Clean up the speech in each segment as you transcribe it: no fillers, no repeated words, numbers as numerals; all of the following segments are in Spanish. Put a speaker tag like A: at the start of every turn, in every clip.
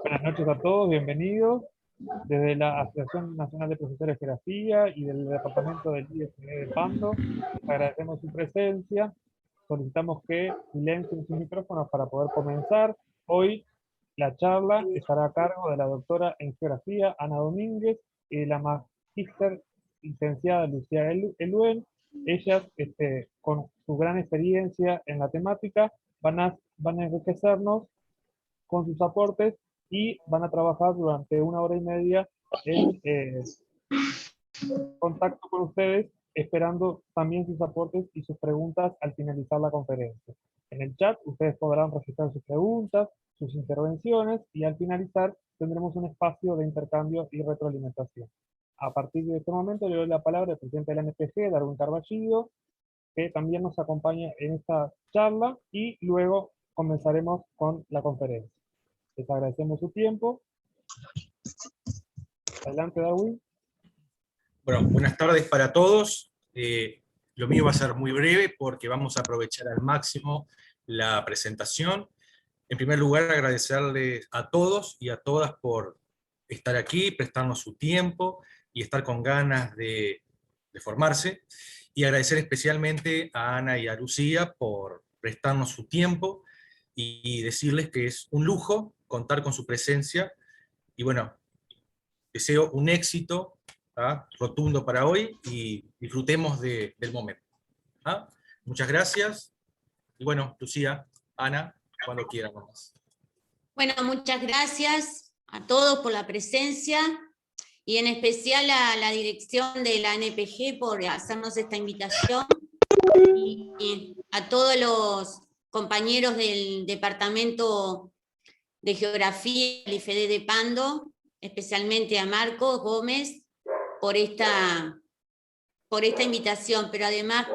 A: Buenas noches a todos, bienvenidos. Desde la Asociación Nacional de Profesores de Geografía y del Departamento del ISD de Pando, les agradecemos su presencia. Solicitamos que silencien sus micrófonos para poder comenzar. Hoy la charla estará a cargo de la doctora en Geografía, Ana Domínguez, y de la magíster licenciada Lucía Eluen. Ellas, con su gran experiencia en la temática, van a enriquecernos con sus aportes y van a trabajar durante 1 hora y media en contacto con ustedes, esperando también sus aportes y sus preguntas al finalizar la conferencia. En el chat ustedes podrán registrar sus preguntas, sus intervenciones y al finalizar tendremos un espacio de intercambio y retroalimentación. A partir de este momento le doy la palabra al presidente de la NPG, Darwin Carballido, que también nos acompaña en esta charla y luego comenzaremos con la conferencia. Les agradecemos su tiempo. Adelante, Darwin.
B: Bueno, buenas tardes para todos. Lo mío va a ser muy breve porque vamos a aprovechar al máximo la presentación. En primer lugar, agradecerles a todos y a todas por estar aquí, prestarnos su tiempo y estar con ganas de formarse. Y agradecer especialmente a Ana y a Lucía por prestarnos su tiempo y decirles que es un lujo contar con su presencia. Y bueno, deseo un éxito rotundo para hoy y disfrutemos del momento. Muchas gracias. Y bueno, Lucía, Ana, cuando quieran.
C: Bueno, muchas gracias a todos por la presencia y en especial a la dirección de la NPG por hacernos esta invitación y a todos los compañeros del Departamento de Geografía del IFD de Pando, especialmente a Marcos Gómez por esta invitación, pero además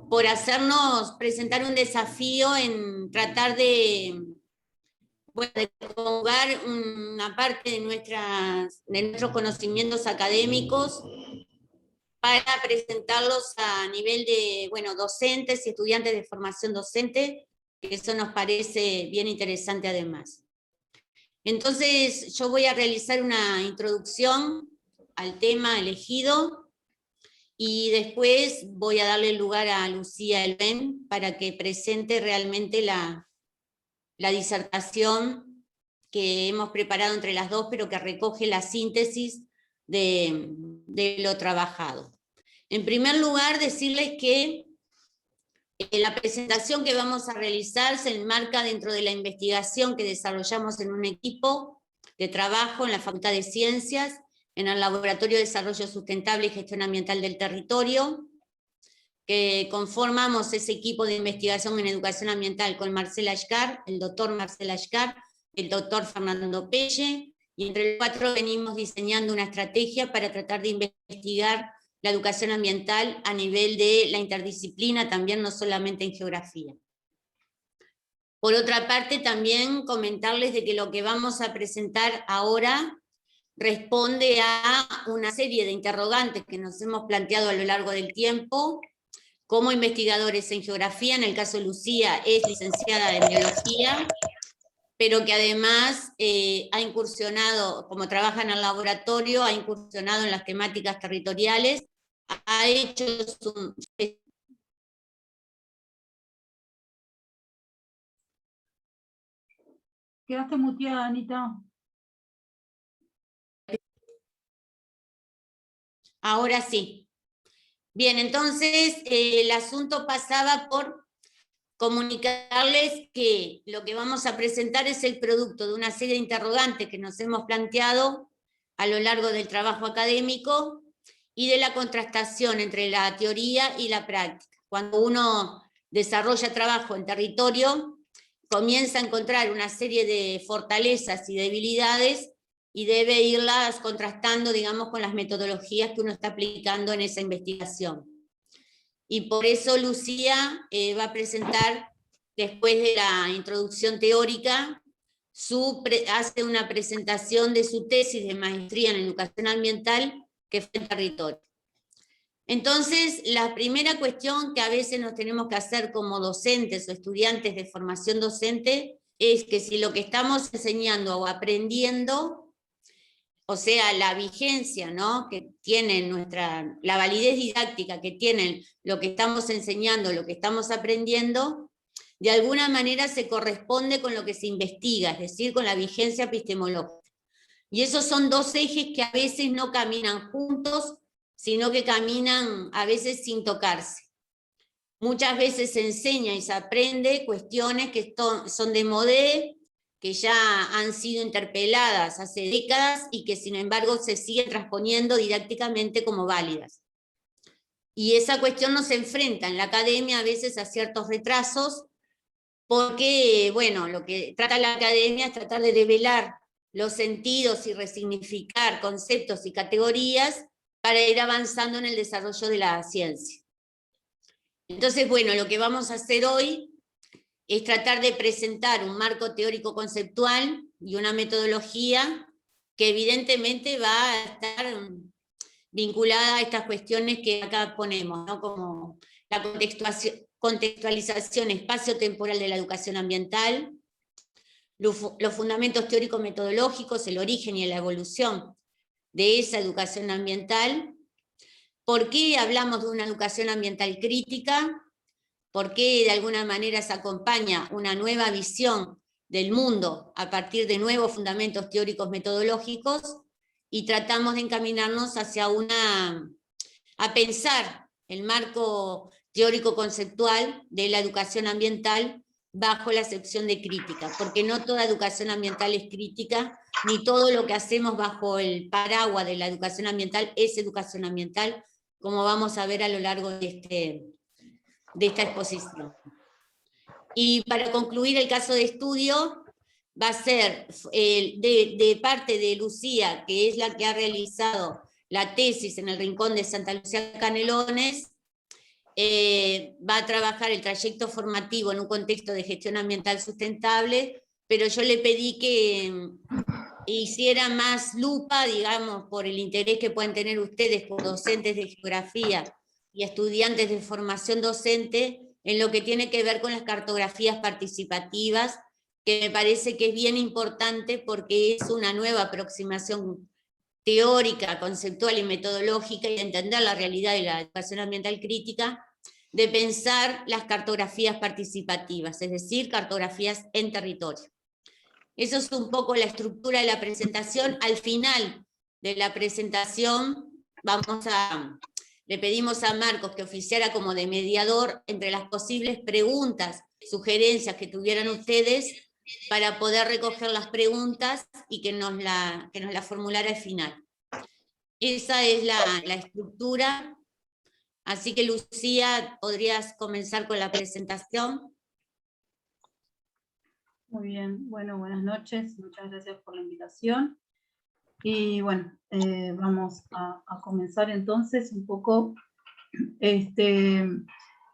C: por hacernos presentar un desafío en tratar de conjugar una parte de nuestros conocimientos académicos para presentarlos a nivel de docentes y estudiantes de formación docente, que eso nos parece bien interesante además. Entonces yo voy a realizar una introducción al tema elegido y después voy a darle lugar a Lucía Elben para que presente realmente la disertación que hemos preparado entre las dos, pero que recoge la síntesis de lo trabajado. En primer lugar, decirles que la presentación que vamos a realizar se enmarca dentro de la investigación que desarrollamos en un equipo de trabajo en la Facultad de Ciencias, en el Laboratorio de Desarrollo Sustentable y Gestión Ambiental del Territorio, que conformamos ese equipo de investigación en educación ambiental con Marcela Ashkar, el doctor Marcela Ashkar, el doctor Fernando Pelle, y entre los cuatro venimos diseñando una estrategia para tratar de investigar la educación ambiental a nivel de la interdisciplina, también no solamente en geografía. Por otra parte, también comentarles de que lo que vamos a presentar ahora responde a una serie de interrogantes que nos hemos planteado a lo largo del tiempo, como investigadores en geografía. En el caso de Lucía es licenciada en biología, pero que además ha incursionado, como trabaja en el laboratorio, ha incursionado en las temáticas territoriales, ha hecho su...
D: Quedaste muteada, Anita.
C: Ahora sí. Bien, entonces el asunto pasaba por comunicarles que lo que vamos a presentar es el producto de una serie de interrogantes que nos hemos planteado a lo largo del trabajo académico y de la contrastación entre la teoría y la práctica. Cuando uno desarrolla trabajo en territorio, comienza a encontrar una serie de fortalezas y debilidades y debe irlas contrastando, digamos, con las metodologías que uno está aplicando en esa investigación. Y por eso Lucía va a presentar, después de la introducción teórica, hace una presentación de su tesis de maestría en educación ambiental, que fue en territorio. Entonces, la primera cuestión que a veces nos tenemos que hacer como docentes o estudiantes de formación docente es que si lo que estamos enseñando o aprendiendo, o sea, la vigencia, ¿no?, que tiene la validez didáctica que tienen lo que estamos enseñando, lo que estamos aprendiendo, de alguna manera se corresponde con lo que se investiga, es decir, con la vigencia epistemológica. Y esos son dos ejes que a veces no caminan juntos, sino que caminan a veces sin tocarse. Muchas veces se enseña y se aprende cuestiones que son de modé, que ya han sido interpeladas hace décadas y que sin embargo se siguen transponiendo didácticamente como válidas. Y esa cuestión nos enfrenta en la academia a veces a ciertos retrasos, porque, bueno, lo que trata la academia es tratar de develar los sentidos y resignificar conceptos y categorías para ir avanzando en el desarrollo de la ciencia. Entonces, bueno, lo que vamos a hacer hoy es tratar de presentar un marco teórico conceptual y una metodología que evidentemente va a estar vinculada a estas cuestiones que acá ponemos, ¿no?, como la contextualización espacio-temporal de la educación ambiental, los fundamentos teórico-metodológicos, el origen y la evolución de esa educación ambiental, por qué hablamos de una educación ambiental crítica, por qué de alguna manera se acompaña una nueva visión del mundo a partir de nuevos fundamentos teóricos metodológicos, y tratamos de encaminarnos hacia a pensar el marco teórico conceptual de la educación ambiental bajo la acepción de crítica, porque no toda educación ambiental es crítica, ni todo lo que hacemos bajo el paraguas de la educación ambiental es educación ambiental, como vamos a ver a lo largo de esta exposición. Y para concluir el caso de estudio, va a ser de parte de Lucía, que es la que ha realizado la tesis en el Rincón de Santa Lucía Canelones, va a trabajar el trayecto formativo en un contexto de gestión ambiental sustentable, pero yo le pedí que hiciera más lupa, digamos, por el interés que pueden tener ustedes como docentes de geografía y estudiantes de formación docente, en lo que tiene que ver con las cartografías participativas, que me parece que es bien importante porque es una nueva aproximación teórica, conceptual y metodológica, y de entender la realidad de la educación ambiental crítica, de pensar las cartografías participativas, es decir, cartografías en territorio. Eso es un poco la estructura de la presentación. Al final de la presentación le pedimos a Marcos que oficiara como de mediador entre las posibles preguntas, sugerencias que tuvieran ustedes, para poder recoger las preguntas y que nos la formulara al final. Esa es la estructura. Así que, Lucía, ¿podrías comenzar con la presentación?
D: Muy bien, bueno, buenas noches, muchas gracias por la invitación. Y bueno, vamos a comenzar entonces un poco,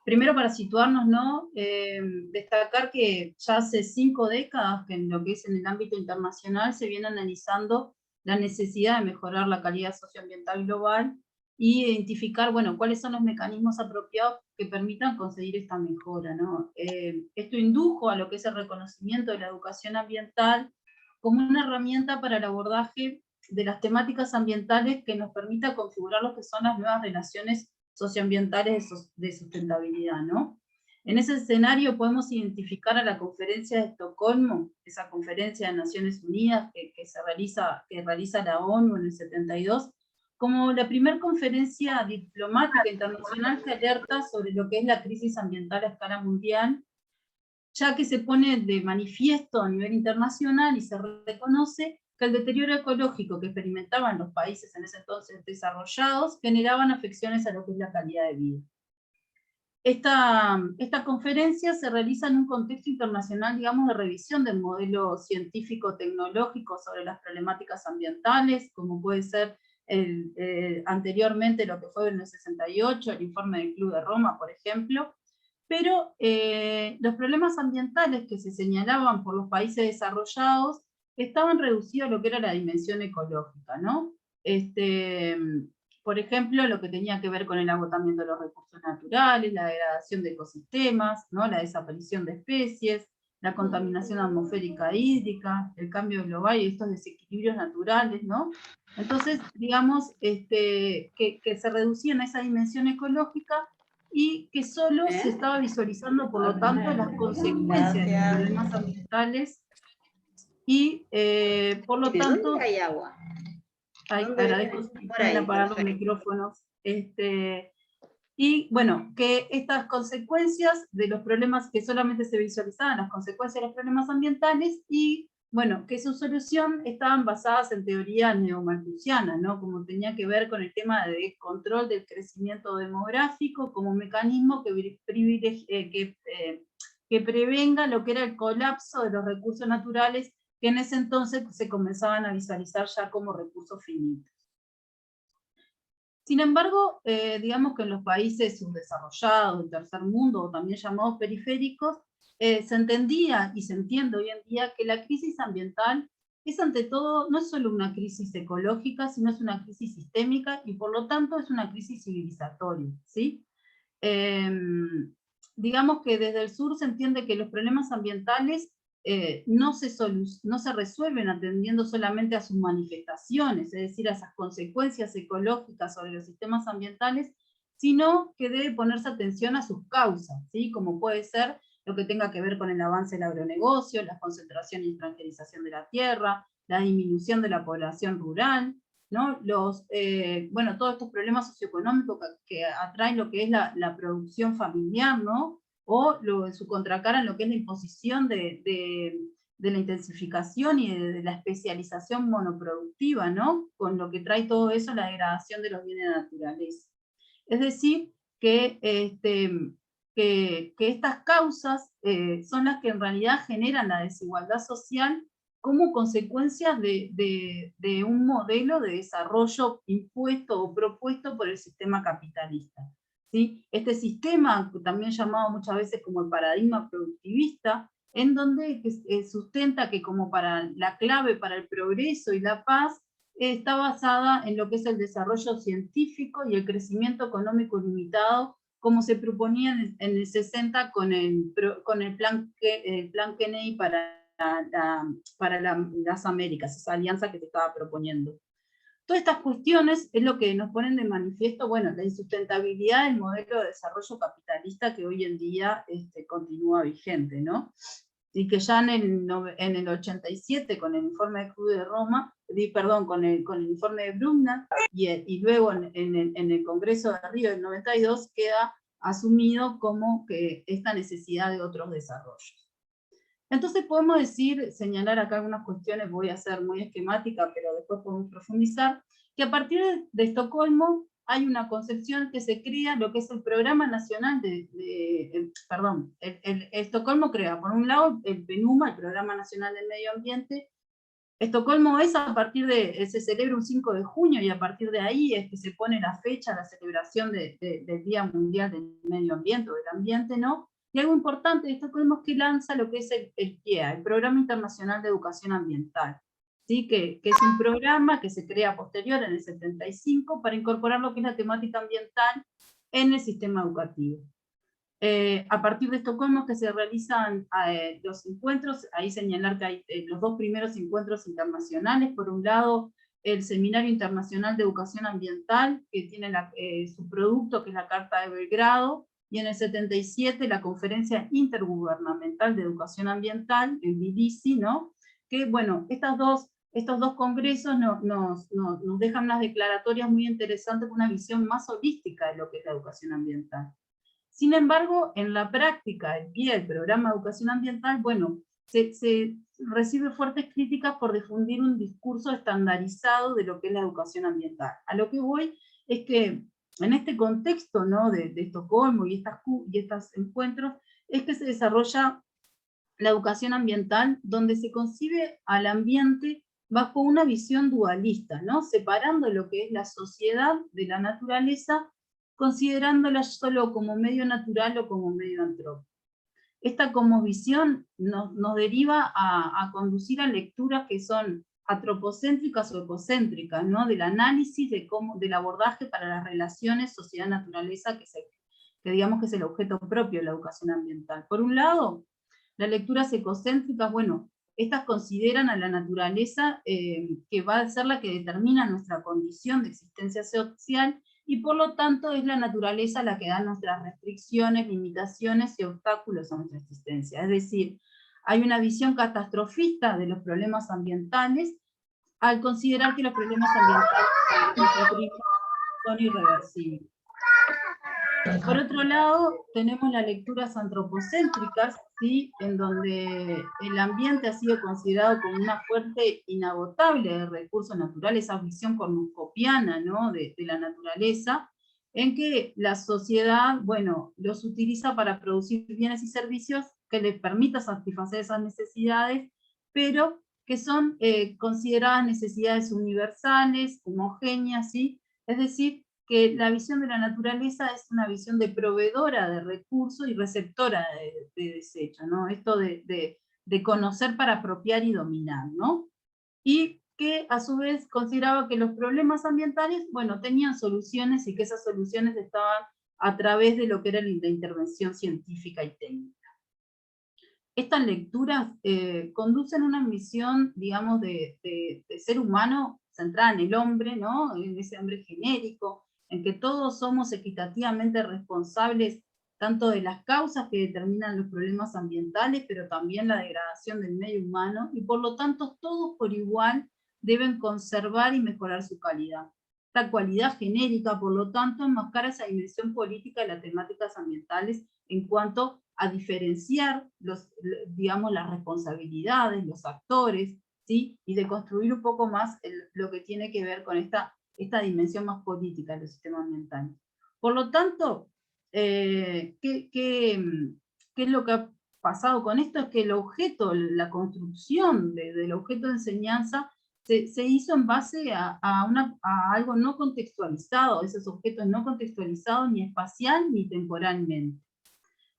D: primero para situarnos, ¿no? Destacar que ya hace 5 décadas que en lo que es en el ámbito internacional se viene analizando la necesidad de mejorar la calidad socioambiental global y identificar, bueno, cuáles son los mecanismos apropiados que permitan conseguir esta mejora, ¿no? Esto indujo a lo que es el reconocimiento de la educación ambiental como una herramienta para el abordaje de las temáticas ambientales que nos permita configurar lo que son las nuevas relaciones socioambientales de sustentabilidad, ¿no? En ese escenario podemos identificar a la Conferencia de Estocolmo, esa conferencia de Naciones Unidas que realiza la ONU en el 72, como la primera conferencia diplomática internacional que alerta sobre lo que es la crisis ambiental a escala mundial, ya que se pone de manifiesto a nivel internacional y se reconoce que el deterioro ecológico que experimentaban los países en ese entonces desarrollados generaban afecciones a lo que es la calidad de vida. Esta conferencia se realiza en un contexto internacional, digamos, de revisión del modelo científico-tecnológico sobre las problemáticas ambientales, como puede ser anteriormente lo que fue en el 68, el informe del Club de Roma, por ejemplo, pero los problemas ambientales que se señalaban por los países desarrollados estaban reducidos a lo que era la dimensión ecológica, ¿no? Por ejemplo, lo que tenía que ver con el agotamiento de los recursos naturales, la degradación de ecosistemas, ¿no?, la desaparición de especies, la contaminación atmosférica hídrica, el cambio global y estos desequilibrios naturales, ¿no? Entonces, digamos, que se reducían a esa dimensión ecológica y que solo se estaba visualizando, por lo tanto, las consecuencias de los problemas ambientales y, por lo tanto...
C: ¿Dónde hay agua?
D: Agradezco si pueden apagar los micrófonos. Y bueno, que estas consecuencias de los problemas, que solamente se visualizaban las consecuencias de los problemas ambientales, y bueno, que su solución estaban basadas en teorías neomalthusianas, ¿no? Como tenía que ver con el tema de control del crecimiento demográfico como mecanismo que prevenga lo que era el colapso de los recursos naturales, que en ese entonces se comenzaban a visualizar ya como recursos finitos. Sin embargo, digamos que en los países subdesarrollados, del tercer mundo, o también llamados periféricos, se entendía y se entiende hoy en día que la crisis ambiental es ante todo, no es solo una crisis ecológica, sino es una crisis sistémica y por lo tanto es una crisis civilizatoria, ¿sí? Digamos que desde el sur se entiende que los problemas ambientales no se resuelven atendiendo solamente a sus manifestaciones, es decir, a esas consecuencias ecológicas sobre los sistemas ambientales, sino que debe ponerse atención a sus causas, ¿sí? Como puede ser lo que tenga que ver con el avance del agronegocio, la concentración y extranjerización de la tierra, la disminución de la población rural, ¿no? Bueno, todos estos problemas socioeconómicos que atraen lo que es la producción familiar, ¿no? O en su contracara en lo que es la imposición de la intensificación y de la especialización monoproductiva, ¿no? Con lo que trae todo eso la degradación de los bienes de la naturaleza. Es decir, que estas causas son las que en realidad generan la desigualdad social como consecuencia de un modelo de desarrollo impuesto o propuesto por el sistema capitalista. ¿Sí? Este sistema, también llamado muchas veces como el paradigma productivista, en donde sustenta que como para la clave para el progreso y la paz está basada en lo que es el desarrollo científico y el crecimiento económico limitado, como se proponía en el 60 con el plan Kennedy para las Américas, esa alianza que se estaba proponiendo. Todas estas cuestiones es lo que nos ponen de manifiesto, bueno, la insustentabilidad del modelo de desarrollo capitalista que hoy en día continúa vigente, ¿no? Y que ya en el 87, con el informe de Club de Roma, perdón, con el informe de Brundtland, y luego en el Congreso de Río del 92, queda asumido como que esta necesidad de otros desarrollos. Entonces podemos señalar acá algunas cuestiones, voy a ser muy esquemática, pero después podemos profundizar, que a partir de Estocolmo hay una concepción que se crea, lo que es el Programa Nacional Estocolmo crea, por un lado, el PNUMA, el Programa Nacional del Medio Ambiente. Estocolmo es se celebra un 5 de junio, y a partir de ahí es que se pone la fecha, la celebración del Día Mundial del Medio Ambiente, o del ambiente, ¿no? Y algo importante de Estocolmo es que lanza lo que es el PIEA, el Programa Internacional de Educación Ambiental, ¿sí? Que es un programa que se crea posterior, en el 75, para incorporar lo que es la temática ambiental en el sistema educativo. A partir de Estocolmo es que se realizan los encuentros, ahí señalar que hay los dos primeros encuentros internacionales, por un lado el Seminario Internacional de Educación Ambiental, que tiene su producto, que es la Carta de Belgrado, y en el 77 la Conferencia Intergubernamental de Educación Ambiental, el BDC, ¿no? Que bueno, estos dos congresos nos dejan unas declaratorias muy interesantes con una visión más holística de lo que es la educación ambiental. Sin embargo, en la práctica, el Programa de Educación Ambiental, bueno, se recibe fuertes críticas por difundir un discurso estandarizado de lo que es la educación ambiental. A lo que voy es que en este contexto, ¿no?, de Estocolmo y estos encuentros, es que se desarrolla la educación ambiental, donde se concibe al ambiente bajo una visión dualista, ¿no?, separando lo que es la sociedad de la naturaleza, considerándola solo como medio natural o como medio antrópico. Esta como visión nos deriva a conducir a lecturas que son antropocéntricas o ecocéntricas, ¿no?, del análisis del abordaje para las relaciones sociedad-naturaleza, que digamos que es el objeto propio de la educación ambiental. Por un lado, Las lecturas ecocéntricas, bueno, estas consideran a la naturaleza que va a ser la que determina nuestra condición de existencia social, y por lo tanto es la naturaleza la que da nuestras restricciones, limitaciones y obstáculos a nuestra existencia. Es decir, hay una visión catastrofista de los problemas ambientales al considerar que los problemas ambientales son irreversibles. Por otro lado, tenemos las lecturas antropocéntricas, ¿sí?, en donde el ambiente ha sido considerado como una fuente inagotable de recursos naturales, esa visión cornucopiana, ¿no?, de la naturaleza, en que la sociedad, bueno, los utiliza para producir bienes y servicios que les permita satisfacer esas necesidades, pero que son consideradas necesidades universales, homogéneas, ¿sí? Es decir, que la visión de la naturaleza es una visión de proveedora de recursos y receptora de desecho, ¿no? Esto de conocer para apropiar y dominar, ¿no? Y que a su vez consideraba que los problemas ambientales, bueno, tenían soluciones, y que esas soluciones estaban a través de lo que era la intervención científica y técnica. Estas lecturas conducen a una visión, digamos, de ser humano centrada en el hombre, ¿no?, en ese hombre genérico, en que todos somos equitativamente responsables tanto de las causas que determinan los problemas ambientales, pero también la degradación del medio humano, y por lo tanto todos por igual deben conservar y mejorar su calidad. Esta cualidad genérica, por lo tanto, enmascara esa dimensión política de las temáticas ambientales en cuanto a diferenciar digamos, las responsabilidades, los actores, ¿sí?, y de construir un poco más lo que tiene que ver con esta dimensión más política de los sistemas ambientales. Por lo tanto, ¿qué es lo que ha pasado con esto? Es que el objeto, la construcción del objeto de enseñanza se hizo en base a algo no contextualizado, esos objetos no contextualizados ni espacial ni temporalmente,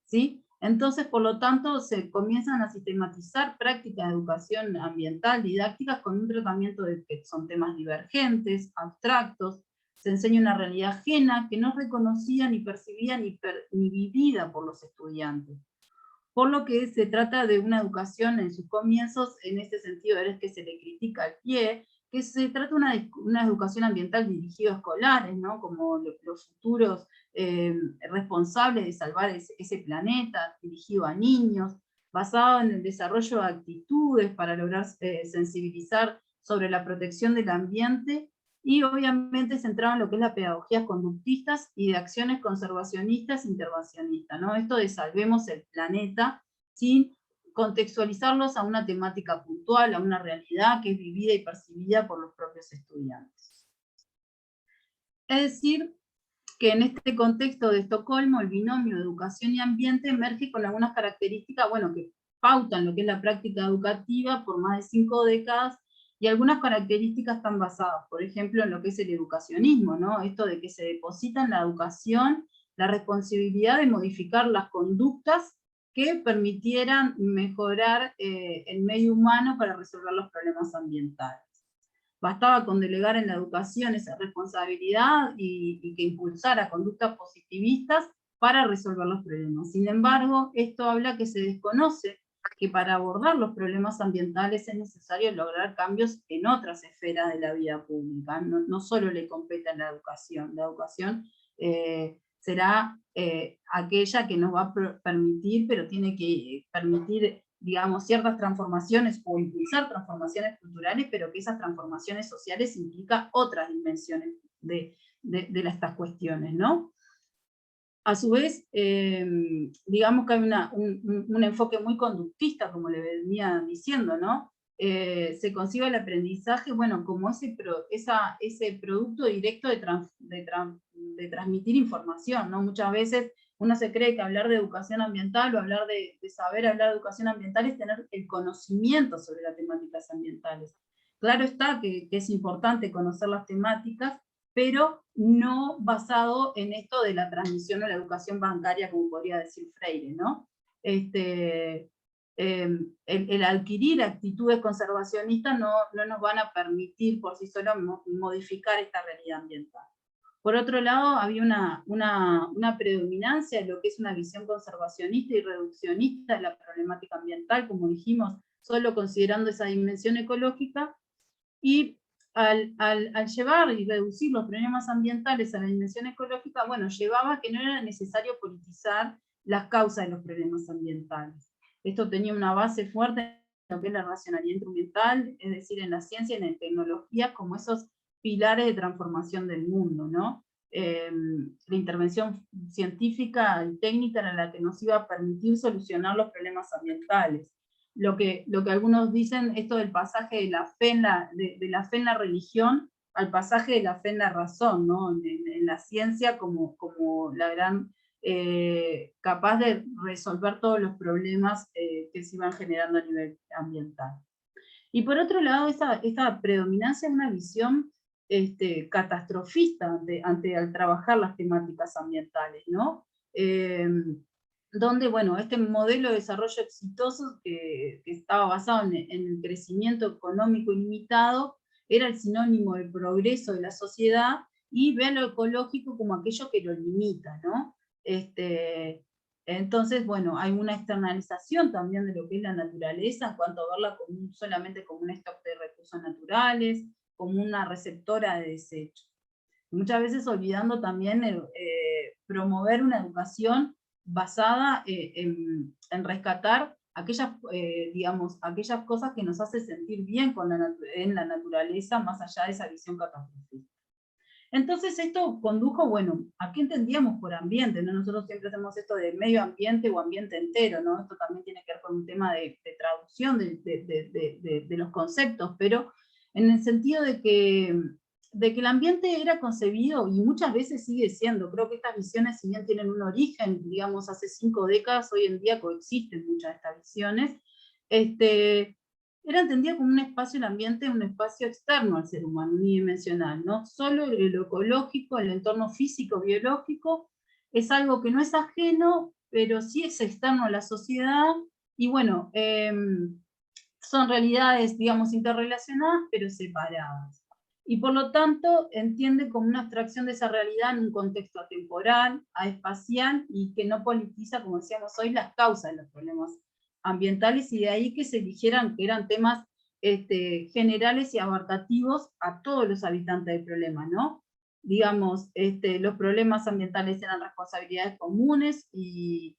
D: ¿sí? Entonces, por lo tanto, se comienzan a sistematizar prácticas de educación ambiental didácticas con un tratamiento de que son temas divergentes, abstractos, se enseña una realidad ajena que no es reconocida, ni percibida, ni vivida por los estudiantes. Por lo que se trata de una educación en sus comienzos, en este sentido es que se le critica al pie, que se trata de una educación ambiental dirigida a escolares, ¿no?, como los futuros responsables de salvar ese planeta, dirigido a niños, basado en el desarrollo de actitudes para lograr sensibilizar sobre la protección del ambiente, y obviamente centrado en lo que es la pedagogía conductistas y de acciones conservacionistas e intervencionistas, ¿no? Esto de salvemos el planeta sin contextualizarlos a una temática puntual, a una realidad que es vivida y percibida por los propios estudiantes. Es decir, que en este contexto de Estocolmo, el binomio educación y ambiente emerge con algunas características, bueno, que pautan lo que es la práctica educativa por más de 5 décadas, y algunas características están basadas, por ejemplo, en lo que es el educacionismo, ¿no? Esto de que se deposita en la educación la responsabilidad de modificar las conductas que permitieran mejorar el medio humano para resolver los problemas ambientales. Bastaba con delegar en la educación esa responsabilidad y que impulsara conductas positivistas para resolver los problemas. Sin embargo, esto habla que se desconoce que para abordar los problemas ambientales es necesario lograr cambios en otras esferas de la vida pública. No solo le compete a la educación. La educación será aquella que nos va a permitir, pero tiene que permitir, digamos, ciertas transformaciones o impulsar transformaciones culturales, pero que esas transformaciones sociales implican otras dimensiones de estas cuestiones, ¿no? A su vez, digamos que hay un enfoque muy conductista, como le venía diciendo, ¿no? Se concibe el aprendizaje, bueno, como ese producto directo de transmitir información, ¿no? Muchas veces uno se cree que hablar de educación ambiental o hablar de saber hablar de educación ambiental es tener el conocimiento sobre las temáticas ambientales. Claro está que es importante conocer las temáticas, pero no basado en esto de la transmisión o la educación bancaria, como podría decir Freire, ¿no? El adquirir actitudes conservacionistas no nos van a permitir por sí solos modificar esta realidad ambiental. Por otro lado, había una predominancia de lo que es una visión conservacionista y reduccionista de la problemática ambiental, como dijimos, solo considerando esa dimensión ecológica, y al llevar y reducir los problemas ambientales a la dimensión ecológica, bueno, llevaba que no era necesario politizar las causas de los problemas ambientales. Esto tenía una base fuerte en lo que es la racionalidad instrumental, es decir, en la ciencia y en la tecnología, como esos pilares de transformación del mundo, ¿no? La intervención científica y técnica era la que nos iba a permitir solucionar los problemas ambientales. Lo que algunos dicen, esto del pasaje de la fe en la religión al pasaje de la fe en la razón, ¿no? En la ciencia como la gran capaz de resolver todos los problemas que se iban generando a nivel ambiental. Y por otro lado, esta predominancia es una visión catastrofista al trabajar las temáticas ambientales, ¿no? Donde, bueno, este modelo de desarrollo exitoso que estaba basado en el crecimiento económico ilimitado, era el sinónimo del progreso de la sociedad, y ve lo ecológico como aquello que lo limita, ¿no? Entonces, bueno, hay una externalización también de lo que es la naturaleza, en cuanto a verla solamente como un stock de recursos naturales, como una receptora de desechos. Muchas veces olvidando también promover una educación basada en rescatar aquellas, digamos, aquellas cosas que nos hacen sentir bien en la naturaleza, más allá de esa visión catastrofista. Entonces esto condujo, bueno, ¿a qué entendíamos por ambiente? ¿No? Nosotros siempre hacemos esto de medio ambiente o ambiente entero, ¿no? Esto también tiene que ver con un tema de traducción de los conceptos, pero en el sentido de que el ambiente era concebido, y muchas veces sigue siendo, creo que estas visiones, si bien tienen un origen, digamos, hace 5 décadas, hoy en día coexisten muchas de estas visiones, era entendida como un espacio, el ambiente, un espacio externo al ser humano, unidimensional, ¿no? Solo lo ecológico, el entorno físico, biológico, es algo que no es ajeno, pero sí es externo a la sociedad, y bueno, son realidades, digamos, interrelacionadas, pero separadas. Y por lo tanto, entiende como una abstracción de esa realidad en un contexto atemporal, espacial, y que no politiza, como decíamos hoy, las causas de los problemas ambientales, y de ahí que se eligieran que eran temas generales y abarcativos a todos los habitantes del problema, ¿no? Digamos, los problemas ambientales eran responsabilidades comunes y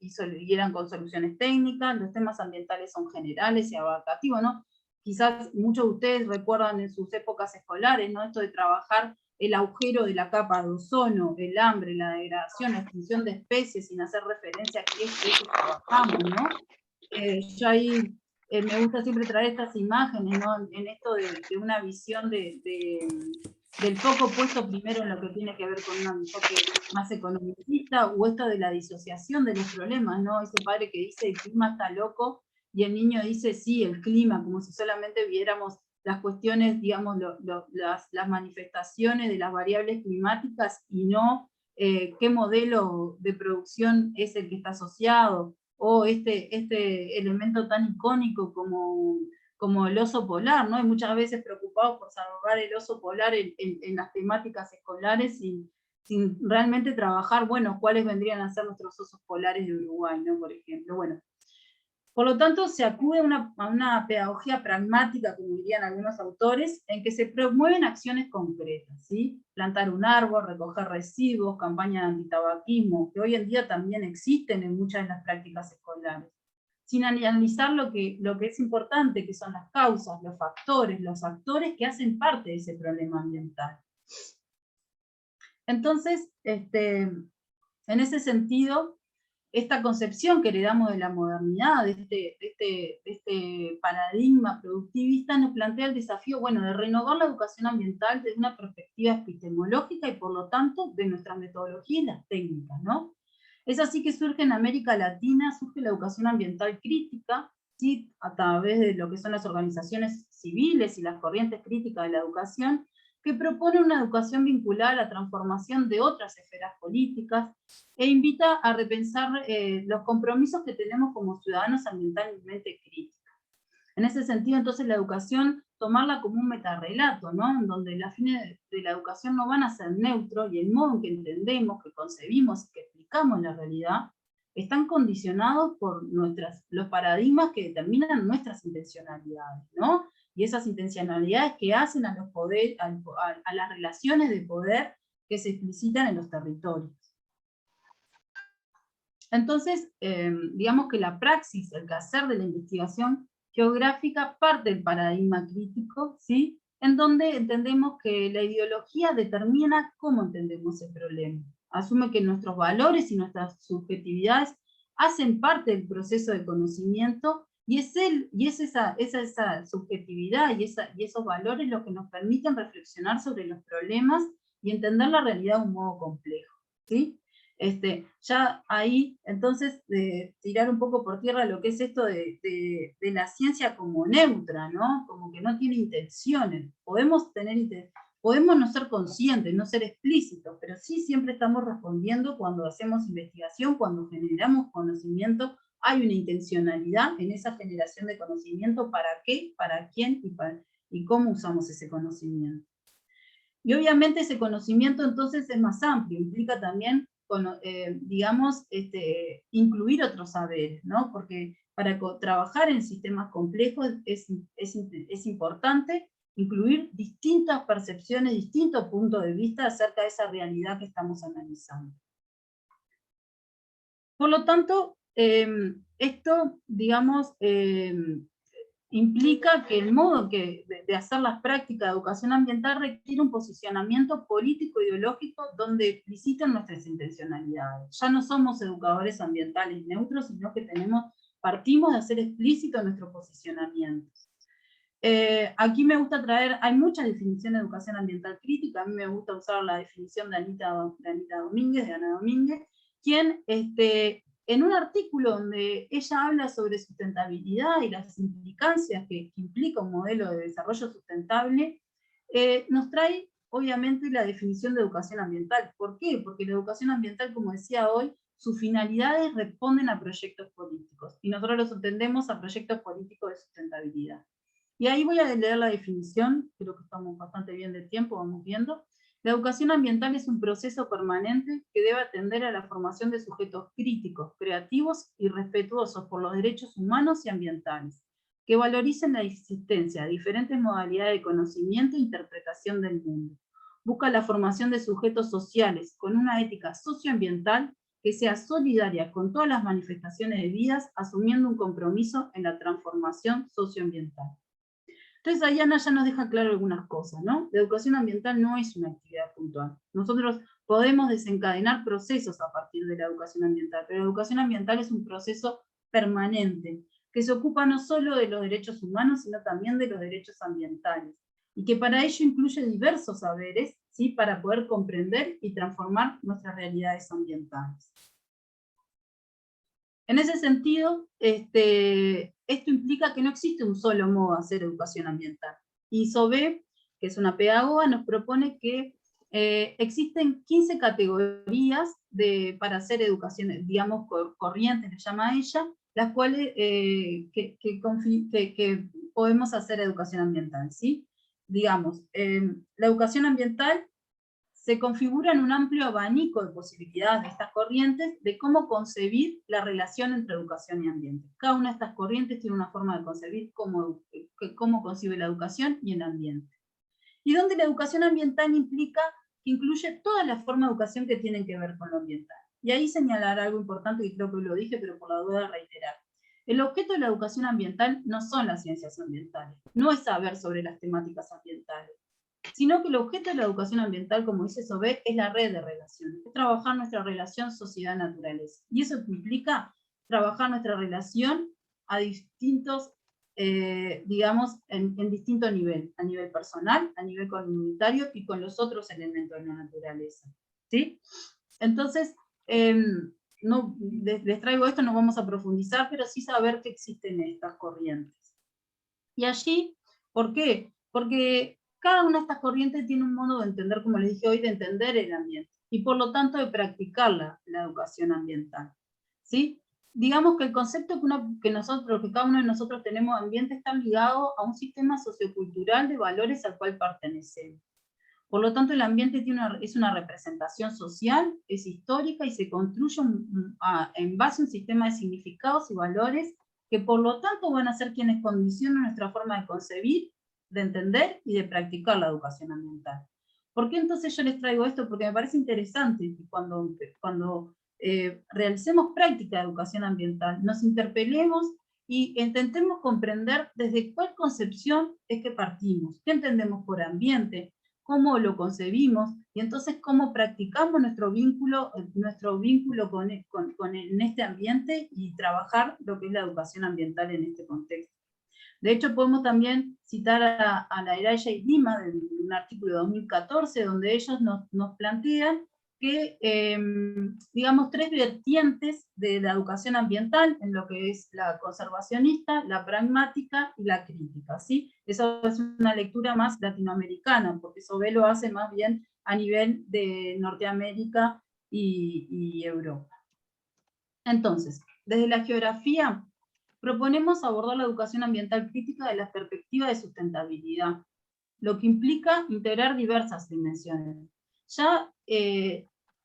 D: eran con soluciones técnicas, los temas ambientales son generales y abarcativos, ¿no? Quizás muchos de ustedes recuerdan en sus épocas escolares, ¿no? Esto de trabajar el agujero de la capa de ozono, el hambre, la degradación, la extinción de especies, sin hacer referencia a qué especies trabajamos, ¿no? Yo ahí me gusta siempre traer estas imágenes, ¿no? En esto de una visión del foco puesto primero en lo que tiene que ver con un enfoque más economicista, o esto de la disociación de los problemas, ¿no? Ese padre que dice el clima está loco, y el niño dice sí, el clima, como si solamente viéramos las cuestiones, digamos, las manifestaciones de las variables climáticas, y no qué modelo de producción es el que está asociado, o este elemento tan icónico como el oso polar, ¿no? Y muchas veces preocupados por salvar el oso polar en las temáticas escolares, sin realmente trabajar, bueno, cuáles vendrían a ser nuestros osos polares de Uruguay, ¿no? Por ejemplo, bueno. Por lo tanto, se acude a una pedagogía pragmática, como dirían algunos autores, en que se promueven acciones concretas, ¿sí? Plantar un árbol, recoger residuos, campañas de antitabaquismo, que hoy en día también existen en muchas de las prácticas escolares, sin analizar lo que es importante, que son las causas, los factores, los actores que hacen parte de ese problema ambiental. Entonces, en ese sentido, esta concepción que heredamos de la modernidad, de este paradigma productivista, nos plantea el desafío, bueno, de renovar la educación ambiental desde una perspectiva epistemológica, y por lo tanto de nuestras metodologías y las técnicas, ¿no? Es así que surge en América Latina, surge la educación ambiental crítica, ¿sí? A través de lo que son las organizaciones civiles y las corrientes críticas de la educación, que propone una educación vinculada a la transformación de otras esferas políticas, e invita a repensar los compromisos que tenemos como ciudadanos ambientalmente críticos. En ese sentido, entonces, la educación tomarla como un metarrelato, ¿no? En donde los fines de la educación no van a ser neutros, y el modo en que entendemos, que concebimos, que explicamos la realidad, están condicionados por los paradigmas que determinan nuestras intencionalidades, ¿no? Y esas intencionalidades que hacen a las relaciones de poder que se explicitan en los territorios. Entonces, digamos que la praxis, el quehacer de la investigación geográfica parte del paradigma crítico, ¿sí? En donde entendemos que la ideología determina cómo entendemos el problema. Asume que nuestros valores y nuestras subjetividades hacen parte del proceso de conocimiento, y es esa subjetividad y esos valores los que nos permiten reflexionar sobre los problemas y entender la realidad de un modo complejo, ¿sí? Ya ahí, entonces, tirar un poco por tierra lo que es esto de la ciencia como neutra, ¿no? Como que no tiene intenciones. Podemos no ser conscientes, no ser explícitos, pero sí siempre estamos respondiendo cuando hacemos investigación, cuando generamos conocimiento, hay una intencionalidad en esa generación de conocimiento, para qué, para quién y cómo usamos ese conocimiento. Y obviamente ese conocimiento entonces es más amplio, implica también, digamos, incluir otros saberes, ¿no? Porque para trabajar en sistemas complejos es importante incluir distintas percepciones, distintos puntos de vista acerca de esa realidad que estamos analizando. Por lo tanto, esto, digamos, implica que el modo de hacer las prácticas de educación ambiental requiere un posicionamiento político-ideológico donde expliciten nuestras intencionalidades. Ya no somos educadores ambientales neutros, sino que partimos de hacer explícito nuestro posicionamiento. Aquí me gusta traer, hay muchas definiciones de educación ambiental crítica, a mí me gusta usar la definición de Ana Domínguez, quien en un artículo donde ella habla sobre sustentabilidad y las implicancias que implica un modelo de desarrollo sustentable, nos trae obviamente la definición de educación ambiental. ¿Por qué? Porque la educación ambiental, como decía hoy, sus finalidades responden a proyectos políticos, y nosotros los entendemos a proyectos políticos de sustentabilidad. Y ahí voy a leer la definición, creo que estamos bastante bien de tiempo, vamos viendo. La educación ambiental es un proceso permanente que debe atender a la formación de sujetos críticos, creativos y respetuosos por los derechos humanos y ambientales, que valoricen la existencia de diferentes modalidades de conocimiento e interpretación del mundo. Busca la formación de sujetos sociales con una ética socioambiental que sea solidaria con todas las manifestaciones de vidas, asumiendo un compromiso en la transformación socioambiental. Entonces ahí Ana ya nos deja claro algunas cosas, ¿no? La educación ambiental no es una actividad puntual. Nosotros podemos desencadenar procesos a partir de la educación ambiental, pero la educación ambiental es un proceso permanente, que se ocupa no solo de los derechos humanos, sino también de los derechos ambientales, y que para ello incluye diversos saberes, ¿sí? Para poder comprender y transformar nuestras realidades ambientales. En ese sentido, esto implica que no existe un solo modo de hacer educación ambiental. Y Sobé, que es una pedagoga, nos propone que existen 15 categorías para hacer educación, digamos, corrientes, le llama a ella, las cuales que podemos hacer educación ambiental, ¿sí? Digamos, la educación ambiental se configura en un amplio abanico de posibilidades de estas corrientes de cómo concebir la relación entre educación y ambiente. Cada una de estas corrientes tiene una forma de concebir cómo concibe la educación y el ambiente. Y donde la educación ambiental incluye todas las formas de educación que tienen que ver con lo ambiental. Y ahí señalar algo importante que creo que lo dije, pero por la duda reiterar. El objeto de la educación ambiental no son las ciencias ambientales, no es saber sobre las temáticas ambientales, sino que el objeto de la educación ambiental, como dice Sobé, es la red de relaciones, es trabajar nuestra relación sociedad-naturaleza. Y eso implica trabajar nuestra relación a distintos, digamos, en distinto nivel, a nivel personal, a nivel comunitario y con los otros elementos de la naturaleza. ¿Sí? Entonces, les traigo esto, no vamos a profundizar, pero sí saber que existen estas corrientes. Y allí, ¿por qué? Porque cada una de estas corrientes tiene un modo de entender, como les dije hoy, de entender el ambiente, y por lo tanto de practicar la educación ambiental, ¿sí? digamos que el concepto que cada uno de nosotros tenemos de ambiente está ligado a un sistema sociocultural de valores al cual pertenecemos. Por lo tanto, el ambiente es una representación social, es histórica y se construye en base a un sistema de significados y valores que por lo tanto van a ser quienes condicionan nuestra forma de concebir, de entender y de practicar la educación ambiental. ¿Por qué entonces yo les traigo esto? Porque me parece interesante que cuando realicemos práctica de educación ambiental, nos interpelemos y intentemos comprender desde cuál concepción es que partimos, qué entendemos por ambiente, cómo lo concebimos, y entonces cómo practicamos nuestro vínculo en este ambiente y trabajar lo que es la educación ambiental en este contexto. De hecho, podemos también citar a la Iraya y Lima, de un artículo de 2014, donde ellos nos plantean que, digamos, 3 vertientes de la educación ambiental, en lo que es la conservacionista, la pragmática y la crítica, ¿sí? Eso es una lectura más latinoamericana, porque Sauvé lo hace más bien a nivel de Norteamérica y Europa. Entonces, desde la geografía, proponemos abordar la educación ambiental crítica de la perspectiva de sustentabilidad, lo que implica integrar diversas dimensiones. Ya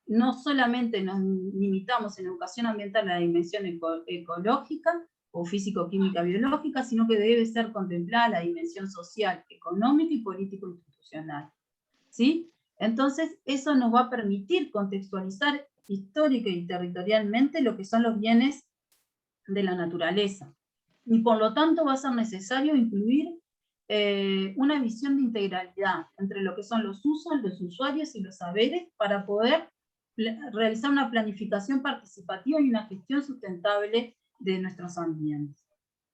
D: no solamente nos limitamos en educación ambiental a la dimensión ecológica o físico-química biológica, sino que debe ser contemplada la dimensión social, económica y político-institucional. ¿Sí? Entonces, eso nos va a permitir contextualizar histórica y territorialmente lo que son los bienes de la naturaleza. Y por lo tanto va a ser necesario incluir una visión de integralidad entre lo que son los usos, los usuarios y los saberes para poder realizar una planificación participativa y una gestión sustentable de nuestros ambientes.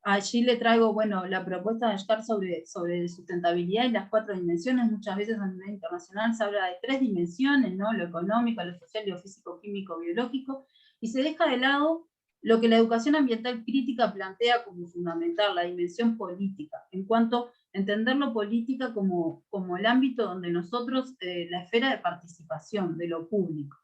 D: Allí le traigo, bueno, la propuesta de Ashkar sobre sustentabilidad y las 4 dimensiones. Muchas veces a nivel internacional se habla de 3 dimensiones, ¿no? Lo económico, lo social, lo físico, químico, biológico, y se deja de lado lo que la educación ambiental crítica plantea como fundamental, la dimensión política, en cuanto a entenderlo política como el ámbito donde nosotros, la esfera de participación de lo público.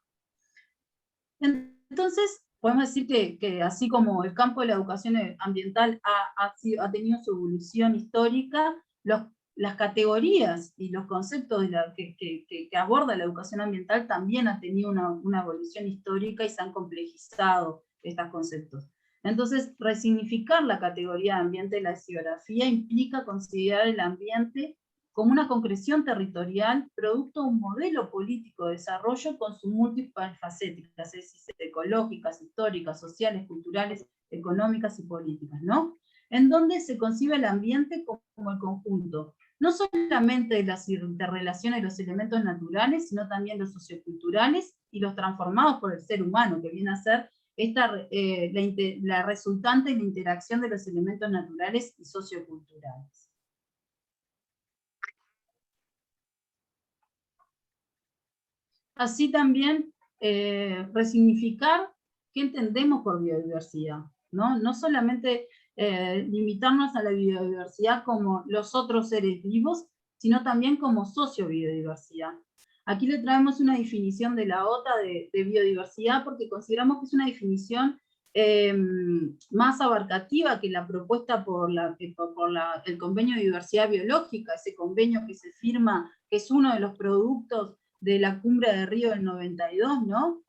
D: Entonces, podemos decir que así como el campo de la educación ambiental ha tenido su evolución histórica, las categorías y los conceptos que aborda la educación ambiental también han tenido una evolución histórica y se han complejizado estos conceptos. Entonces, resignificar la categoría de ambiente de la geografía implica considerar el ambiente como una concreción territorial, producto de un modelo político de desarrollo con sus múltiples facetas, es decir, ecológicas, históricas, sociales, culturales, económicas y políticas, ¿no? En donde se concibe el ambiente como el conjunto, no solamente de las interrelaciones de los elementos naturales, sino también los socioculturales y los transformados por el ser humano, que viene a ser la resultante de la interacción de los elementos naturales y socioculturales. Así también resignificar qué entendemos por biodiversidad, ¿no? No solamente limitarnos a la biodiversidad como los otros seres vivos, sino también como sociobiodiversidad. Aquí le traemos una definición de la OTA de biodiversidad porque consideramos que es una definición más abarcativa que la propuesta por el convenio de diversidad biológica, ese convenio que se firma, que es uno de los productos de la Cumbre de Río del 92, ¿no?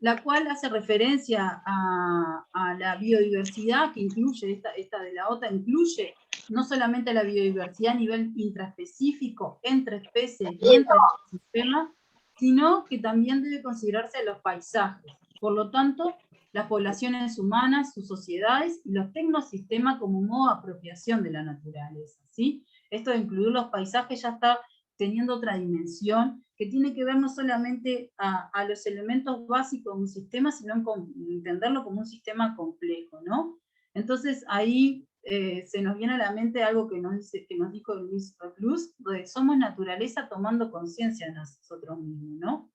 D: La cual hace referencia a la biodiversidad, que incluye, esta de la OTA incluye no solamente la biodiversidad a nivel intraespecífico, entre especies y entre ecosistemas, sino que también debe considerarse los paisajes. Por lo tanto, las poblaciones humanas, sus sociedades y los tecnosistemas como modo de apropiación de la naturaleza, ¿sí? Esto de incluir los paisajes ya está teniendo otra dimensión, que tiene que ver no solamente a los elementos básicos de un sistema, sino en entenderlo como un sistema complejo, ¿no? Entonces ahí se nos viene a la mente algo que nos dijo Luis Reclus, de somos naturaleza tomando conciencia de nosotros mismos, ¿no?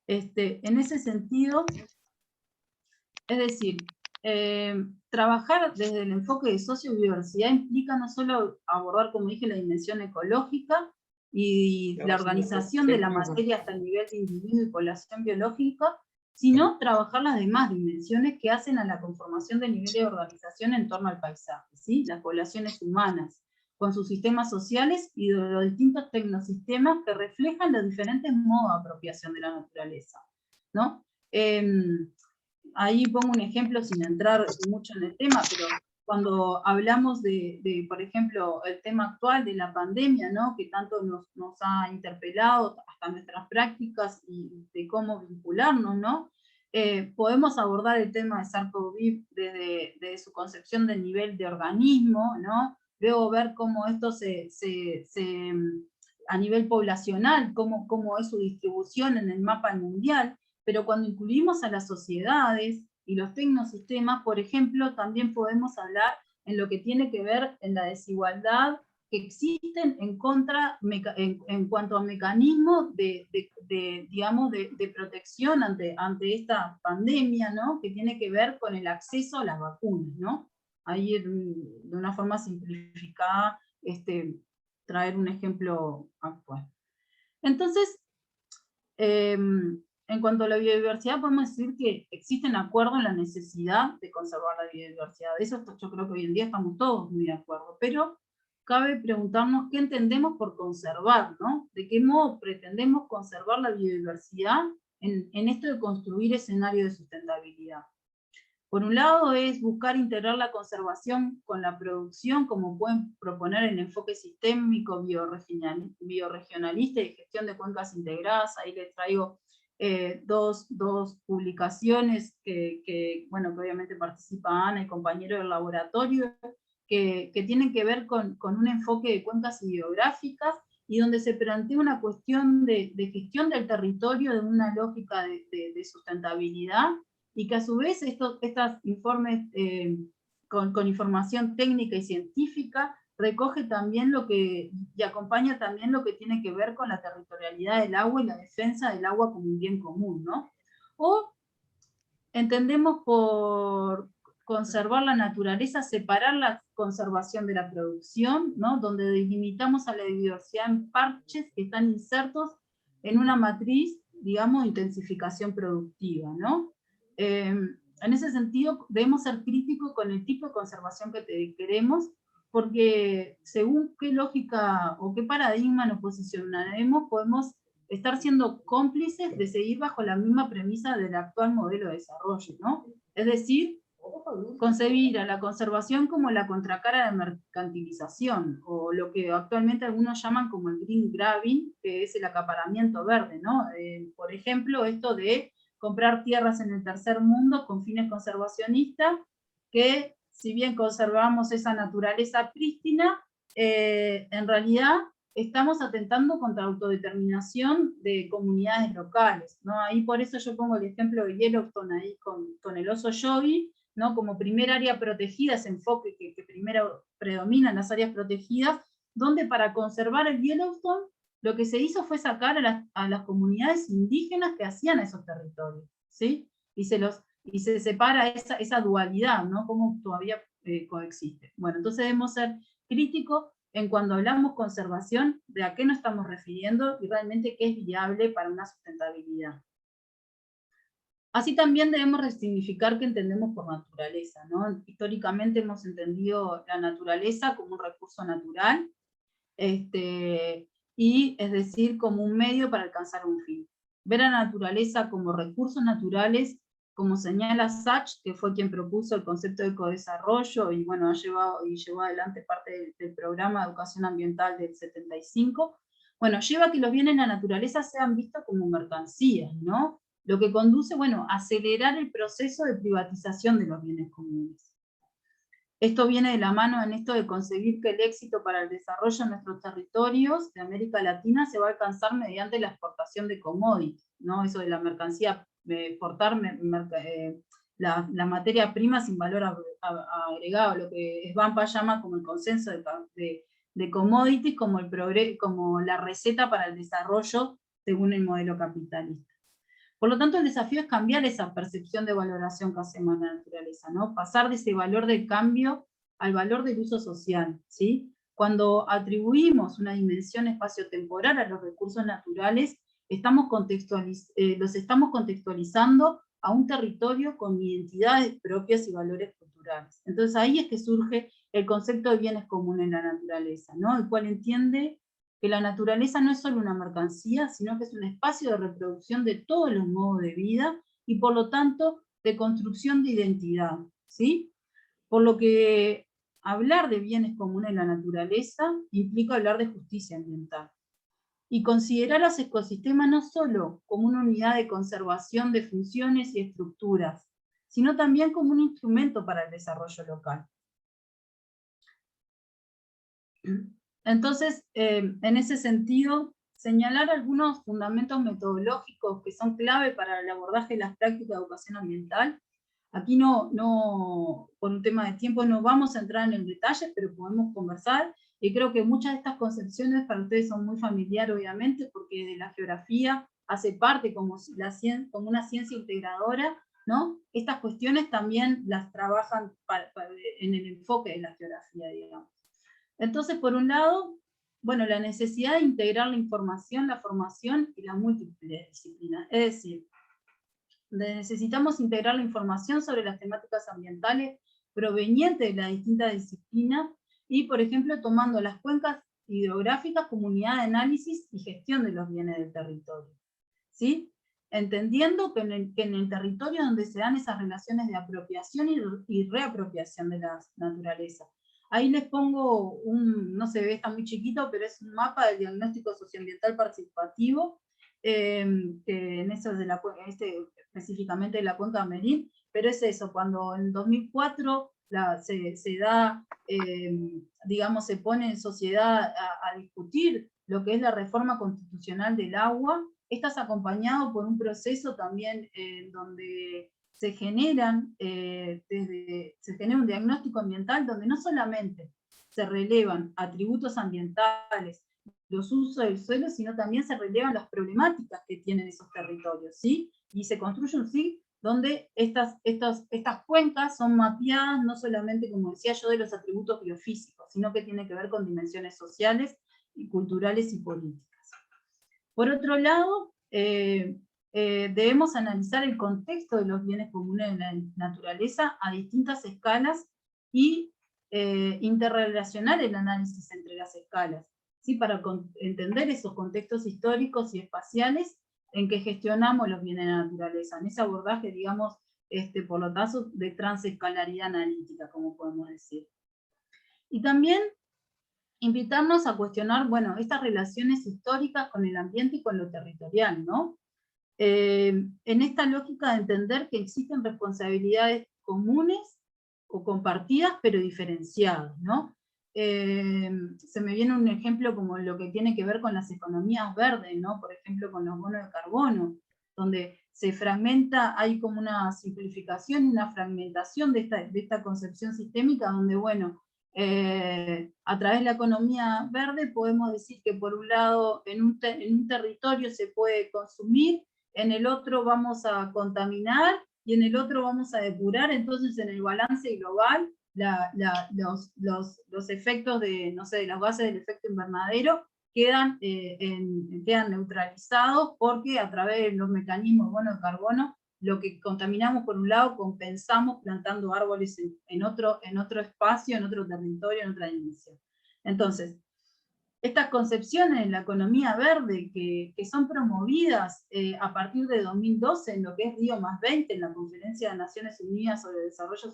D: En ese sentido, es decir, trabajar desde el enfoque de sociobiodiversidad implica no solo abordar, como dije, la dimensión ecológica, y la organización de la materia hasta el nivel de individuo y población biológica, sino trabajar las demás dimensiones que hacen a la conformación del nivel de organización en torno al paisaje, ¿sí? Las poblaciones humanas, con sus sistemas sociales y de los distintos tecnosistemas que reflejan los diferentes modos de apropiación de la naturaleza, ¿no? Ahí pongo un ejemplo sin entrar mucho en el tema, pero cuando hablamos de, por ejemplo, el tema actual de la pandemia, ¿no? Que tanto nos ha interpelado hasta nuestras prácticas y de cómo vincularnos, ¿no? Podemos abordar el tema de SARS-CoV desde su concepción del nivel de organismo, ¿no? Luego ver cómo esto a nivel poblacional, cómo es su distribución en el mapa mundial, pero cuando incluimos a las sociedades y los tecnosistemas, por ejemplo, también podemos hablar en lo que tiene que ver en la desigualdad que existen en cuanto a mecanismos digamos, de protección ante esta pandemia, ¿no? Que tiene que ver con el acceso a las vacunas, ¿no? Ahí de una forma simplificada, traer un ejemplo actual. Entonces, en cuanto a la biodiversidad, podemos decir que existen acuerdos en la necesidad de conservar la biodiversidad. De eso yo creo que hoy en día estamos todos muy de acuerdo, pero cabe preguntarnos qué entendemos por conservar, ¿no? De qué modo pretendemos conservar la biodiversidad en esto de construir escenarios de sustentabilidad. Por un lado es buscar integrar la conservación con la producción, como pueden proponer el enfoque sistémico, biorregionalista y de gestión de cuencas integradas. Ahí les traigo dos publicaciones que obviamente participa Ana y compañero del laboratorio, que tienen que ver con un enfoque de cuencas hidrográficas y donde se plantea una cuestión de gestión del territorio de una lógica de sustentabilidad, y que a su vez estos informes con información técnica y científica recoge también y acompaña también lo que tiene que ver con la territorialidad del agua y la defensa del agua como un bien común, ¿no? O entendemos por conservar la naturaleza, separar la conservación de la producción, ¿no? Donde delimitamos a la biodiversidad en parches que están insertos en una matriz, digamos, de intensificación productiva, ¿no? En ese sentido, debemos ser críticos con el tipo de conservación que queremos, porque según qué lógica o qué paradigma nos posicionaremos, podemos estar siendo cómplices de seguir bajo la misma premisa del actual modelo de desarrollo, ¿no? Es decir, concebir a la conservación como la contracara de mercantilización, o lo que actualmente algunos llaman como el green grabbing, que es el acaparamiento verde, ¿no? Por ejemplo, esto de comprar tierras en el tercer mundo con fines conservacionistas, que si bien conservamos esa naturaleza prístina, en realidad estamos atentando contra la autodeterminación de comunidades locales, ¿no? Ahí por eso yo pongo el ejemplo de Yellowstone ahí con el oso yogi, ¿no? Como primer área protegida, ese enfoque que primero predomina en las áreas protegidas, donde para conservar el Yellowstone lo que se hizo fue sacar a las comunidades indígenas que hacían esos territorios, ¿sí? Y se separa esa dualidad, ¿no? Cómo todavía coexiste. Bueno, entonces debemos ser críticos en cuando hablamos conservación, de a qué nos estamos refiriendo y realmente qué es viable para una sustentabilidad. Así también debemos resignificar qué entendemos por naturaleza, ¿no? Históricamente hemos entendido la naturaleza como un recurso natural, y es decir, como un medio para alcanzar un fin. Ver a la naturaleza como recursos naturales, como señala Sachs, que fue quien propuso el concepto de ecodesarrollo, y bueno, llevó adelante parte del programa de educación ambiental del 75, bueno, lleva a que los bienes de la naturaleza sean vistos como mercancías, ¿no? Lo que conduce, bueno, a acelerar el proceso de privatización de los bienes comunes. Esto viene de la mano en esto de concebir que el éxito para el desarrollo de nuestros territorios de América Latina se va a alcanzar mediante la exportación de commodities, ¿no? Eso de la mercancía, exportar la materia prima sin valor agregado, lo que Svampa llama como el consenso de commodities, como la receta para el desarrollo según el modelo capitalista. Por lo tanto, el desafío es cambiar esa percepción de valoración que hacemos en la naturaleza, ¿no? Pasar de ese valor del cambio al valor del uso social, ¿sí? Cuando atribuimos una dimensión espaciotemporal a los recursos naturales, los estamos contextualizando a un territorio con identidades propias y valores culturales. Entonces ahí es que surge el concepto de bienes comunes en la naturaleza, ¿no? El cual entiende que la naturaleza no es solo una mercancía, sino que es un espacio de reproducción de todos los modos de vida y por lo tanto de construcción de identidad, ¿sí? Por lo que hablar de bienes comunes en la naturaleza implica hablar de justicia ambiental. Y considerar los ecosistemas no solo como una unidad de conservación de funciones y estructuras, sino también como un instrumento para el desarrollo local. Entonces, en ese sentido, señalar algunos fundamentos metodológicos que son clave para el abordaje de las prácticas de educación ambiental. Aquí por un tema de tiempo no vamos a entrar en el detalle, pero podemos conversar, y creo que muchas de estas concepciones para ustedes son muy familiares, obviamente, porque de la geografía hace parte como una ciencia integradora, ¿no? Estas cuestiones también las trabajan en el enfoque de la geografía, digamos. Entonces, por un lado, bueno, la necesidad de integrar la información, la formación y la múltiple disciplina. Es decir, necesitamos integrar la información sobre las temáticas ambientales provenientes de las distintas disciplinas y, por ejemplo, tomando las cuencas hidrográficas como unidad de análisis y gestión de los bienes del territorio, ¿sí? Entendiendo que en el territorio donde se dan esas relaciones de apropiación y reapropiación de la naturaleza. Ahí les pongo no se ve, está muy chiquito, pero es un mapa del diagnóstico socioambiental participativo, que en eso específicamente de la cuenca de Merín, pero es eso, cuando en 2004 se da, digamos, se pone en sociedad a discutir lo que es la reforma constitucional del agua, estás acompañado por un proceso también donde se genera un diagnóstico ambiental donde no solamente se relevan atributos ambientales, los usos del suelo, sino también se relevan las problemáticas que tienen esos territorios, ¿sí? Y se construye un SIG donde estas cuencas son mapeadas no solamente, como decía yo, de los atributos biofísicos, sino que tiene que ver con dimensiones sociales, y culturales y políticas. Por otro lado, debemos analizar el contexto de los bienes comunes de la naturaleza a distintas escalas y interrelacionar el análisis entre las escalas, ¿sí? Para entender esos contextos históricos y espaciales en que gestionamos los bienes de la naturaleza, en ese abordaje, digamos, por lo tanto, de transescalaridad analítica, como podemos decir. Y también invitarnos a cuestionar, bueno, estas relaciones históricas con el ambiente y con lo territorial, ¿no? En esta lógica de entender que existen responsabilidades comunes o compartidas, pero diferenciadas, ¿no? Se me viene un ejemplo como lo que tiene que ver con las economías verdes, ¿no? Por ejemplo, con los bonos de carbono, donde se fragmenta, hay como una simplificación y una fragmentación de esta concepción sistémica, donde, bueno, a través de la economía verde podemos decir que por un lado en un territorio se puede consumir, en el otro vamos a contaminar y en el otro vamos a depurar, entonces en el balance global los efectos de, no sé, de los gases del efecto invernadero quedan neutralizados porque a través de los mecanismos de bono de carbono lo que contaminamos por un lado compensamos plantando árboles en otro espacio, en otro territorio, en otra dimensión. Entonces, estas concepciones en la economía verde que son promovidas a partir de 2012 en lo que es Rio+20, en la Conferencia de Naciones Unidas sobre Desarrollo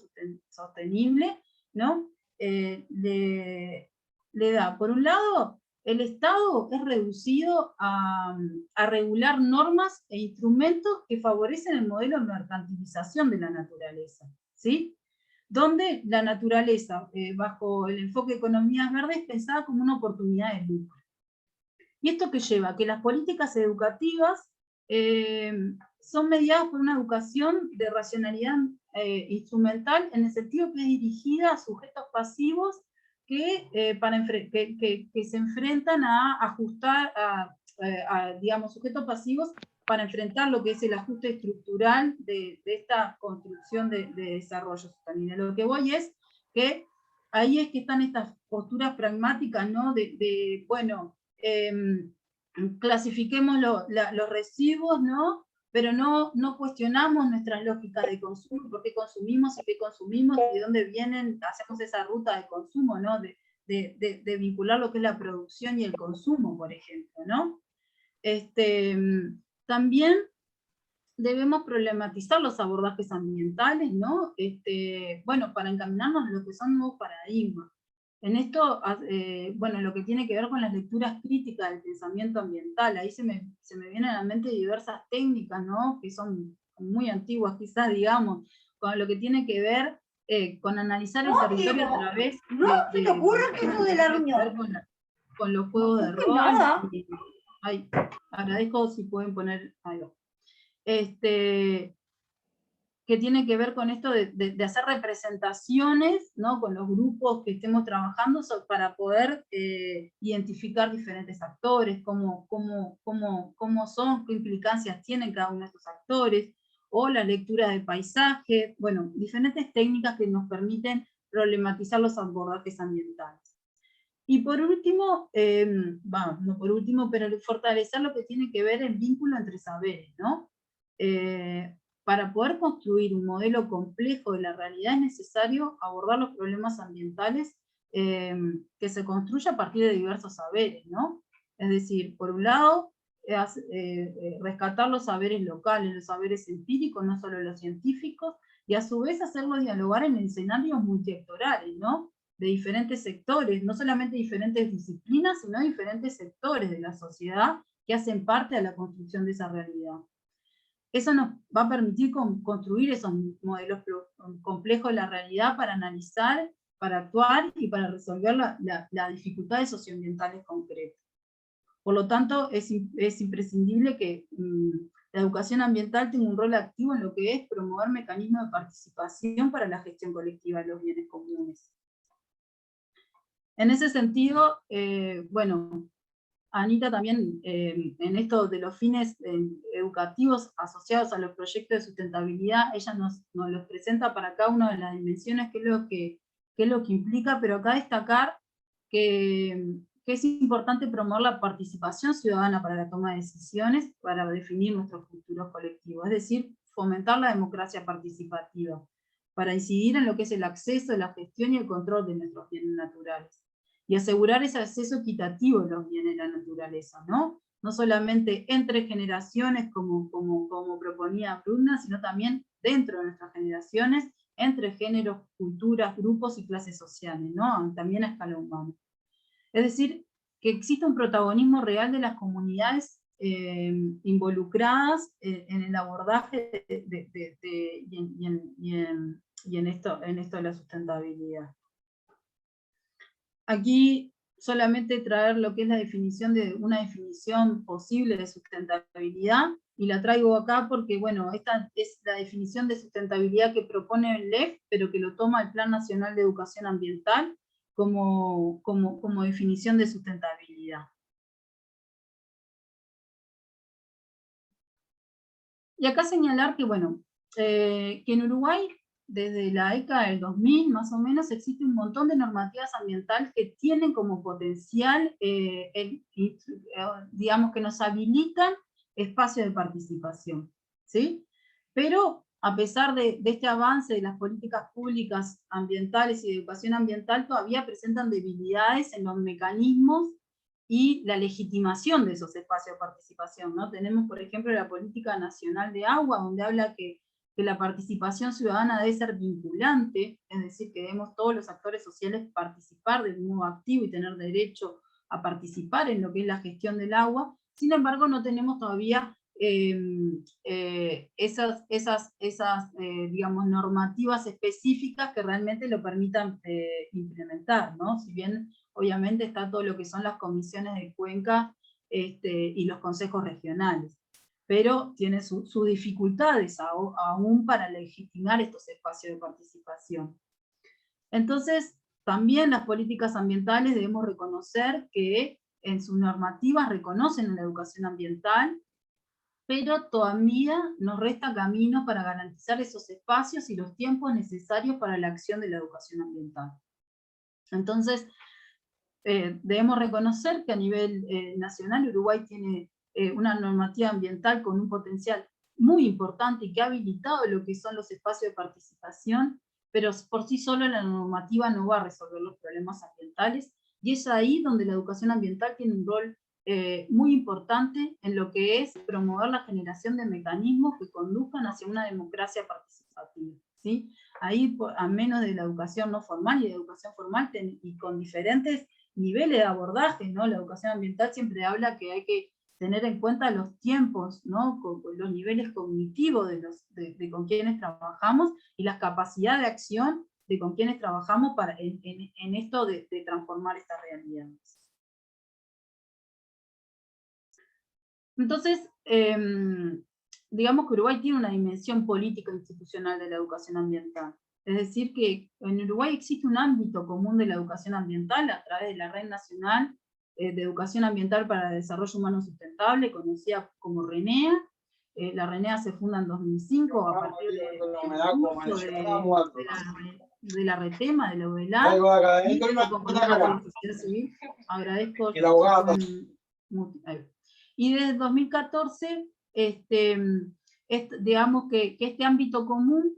D: Sostenible, ¿no? Le da, por un lado, el Estado es reducido a regular normas e instrumentos que favorecen el modelo de mercantilización de la naturaleza, ¿sí? Donde la naturaleza, bajo el enfoque de economías verdes, es pensada como una oportunidad de lucro. ¿Y esto qué lleva? Que las políticas educativas son mediadas por una educación de racionalidad instrumental, en el sentido que es dirigida a sujetos pasivos que se enfrentan a ajustar, digamos, sujetos pasivos para enfrentar lo que es el ajuste estructural de esta construcción de desarrollo sostenible. Lo que voy es que ahí es que están estas posturas pragmáticas, ¿no? Bueno, clasifiquemos los residuos, ¿no? Pero no cuestionamos nuestras lógicas de consumo, por qué consumimos y qué consumimos, y de dónde vienen, hacemos esa ruta de consumo, ¿no? De vincular lo que es la producción y el consumo, por ejemplo, ¿no? También debemos problematizar los abordajes ambientales, ¿no? Bueno, para encaminarnos a lo que son nuevos paradigmas. En esto, bueno, lo que tiene que ver con las lecturas críticas del pensamiento ambiental, ahí se me vienen a la mente diversas técnicas, ¿no? Que son muy antiguas quizás, digamos, con lo que tiene que ver con analizar el territorio a través
E: ¿Se te ocurre que eso de la reunión?
D: Con los juegos de rol.
E: Nada.
D: Ay, agradezco si pueden poner algo. Que tiene que ver con esto de hacer representaciones, ¿no? Con los grupos que estemos trabajando para poder identificar diferentes actores, cómo son, qué implicancias tienen cada uno de estos actores, o la lectura de paisaje, bueno, diferentes técnicas que nos permiten problematizar los abordajes ambientales. Y por último, no por último, pero fortalecer lo que tiene que ver el vínculo entre saberes, ¿no? Para poder construir un modelo complejo de la realidad es necesario abordar los problemas ambientales que se construye a partir de diversos saberes, ¿no? Es decir, por un lado, rescatar los saberes locales, los saberes empíricos, no solo los científicos, y a su vez hacerlos dialogar en escenarios multiactorales, ¿no? De diferentes sectores, no solamente diferentes disciplinas, sino diferentes sectores de la sociedad que hacen parte de la construcción de esa realidad. Eso nos va a permitir construir esos modelos complejos de la realidad para analizar, para actuar y para resolver las dificultades socioambientales concretas. Por lo tanto, es imprescindible que la educación ambiental tenga un rol activo en lo que es promover mecanismos de participación para la gestión colectiva de los bienes comunes. En ese sentido, bueno, Anita también, en esto de los fines educativos asociados a los proyectos de sustentabilidad, ella nos los presenta para cada una de las dimensiones, qué es lo que implica, pero acá destacar que es importante promover la participación ciudadana para la toma de decisiones, para definir nuestros futuros colectivos, es decir, fomentar la democracia participativa, para incidir en lo que es el acceso, la gestión y el control de nuestros bienes naturales, y asegurar ese acceso equitativo de los bienes de la naturaleza, ¿no? No solamente entre generaciones, como proponía Bruna, sino también dentro de nuestras generaciones, entre géneros, culturas, grupos y clases sociales, ¿no? También a escala humana. Es decir, que existe un protagonismo real de las comunidades involucradas en el abordaje y en esto de la sustentabilidad. Aquí solamente traer lo que es una definición posible de sustentabilidad, y la traigo acá porque, bueno, esta es la definición de sustentabilidad que propone el LEF, pero que lo toma el Plan Nacional de Educación Ambiental como definición de sustentabilidad. Y acá señalar que, bueno, que en Uruguay, desde la década del 2000, más o menos, existe un montón de normativas ambientales que tienen como potencial, digamos, que nos habilitan espacios de participación, ¿sí? Pero, a pesar de este avance de las políticas públicas ambientales y de educación ambiental, todavía presentan debilidades en los mecanismos y la legitimación de esos espacios de participación, ¿no? Tenemos, por ejemplo, la Política Nacional de Agua, donde habla que la participación ciudadana debe ser vinculante, es decir, que debemos todos los actores sociales participar de modo activo y tener derecho a participar en lo que es la gestión del agua. Sin embargo, no tenemos todavía digamos, normativas específicas que realmente lo permitan implementar, ¿no? Si bien obviamente está todo lo que son las comisiones de cuenca y los consejos regionales, pero tiene sus dificultades aún para legitimar estos espacios de participación. Entonces, también las políticas ambientales debemos reconocer que en sus normativas reconocen la educación ambiental, pero todavía nos resta camino para garantizar esos espacios y los tiempos necesarios para la acción de la educación ambiental. Entonces, debemos reconocer que a nivel nacional Uruguay tiene una normativa ambiental con un potencial muy importante y que ha habilitado lo que son los espacios de participación, pero por sí sola la normativa no va a resolver los problemas ambientales, y es ahí donde la educación ambiental tiene un rol muy importante en lo que es promover la generación de mecanismos que conduzcan hacia una democracia participativa, ¿sí? Ahí, a menos de la educación no formal y de educación formal, y con diferentes niveles de abordaje, ¿no? La educación ambiental siempre habla que hay que tener en cuenta los tiempos, ¿no? Con los niveles cognitivos de con quienes trabajamos y las capacidades de acción de con quienes trabajamos en esto de transformar estas realidades. Entonces, digamos que Uruguay tiene una dimensión política institucional de la educación ambiental. Es decir, que en Uruguay existe un ámbito común de la educación ambiental a través de la Red Nacional de Educación Ambiental para el Desarrollo Humano Sustentable, conocida como RENEA. La RENEA se funda en 2005 a partir de la RETEMA, de la UDELAR, y de la sociedad civil. Agradezco. Y desde 2014, digamos que este ámbito común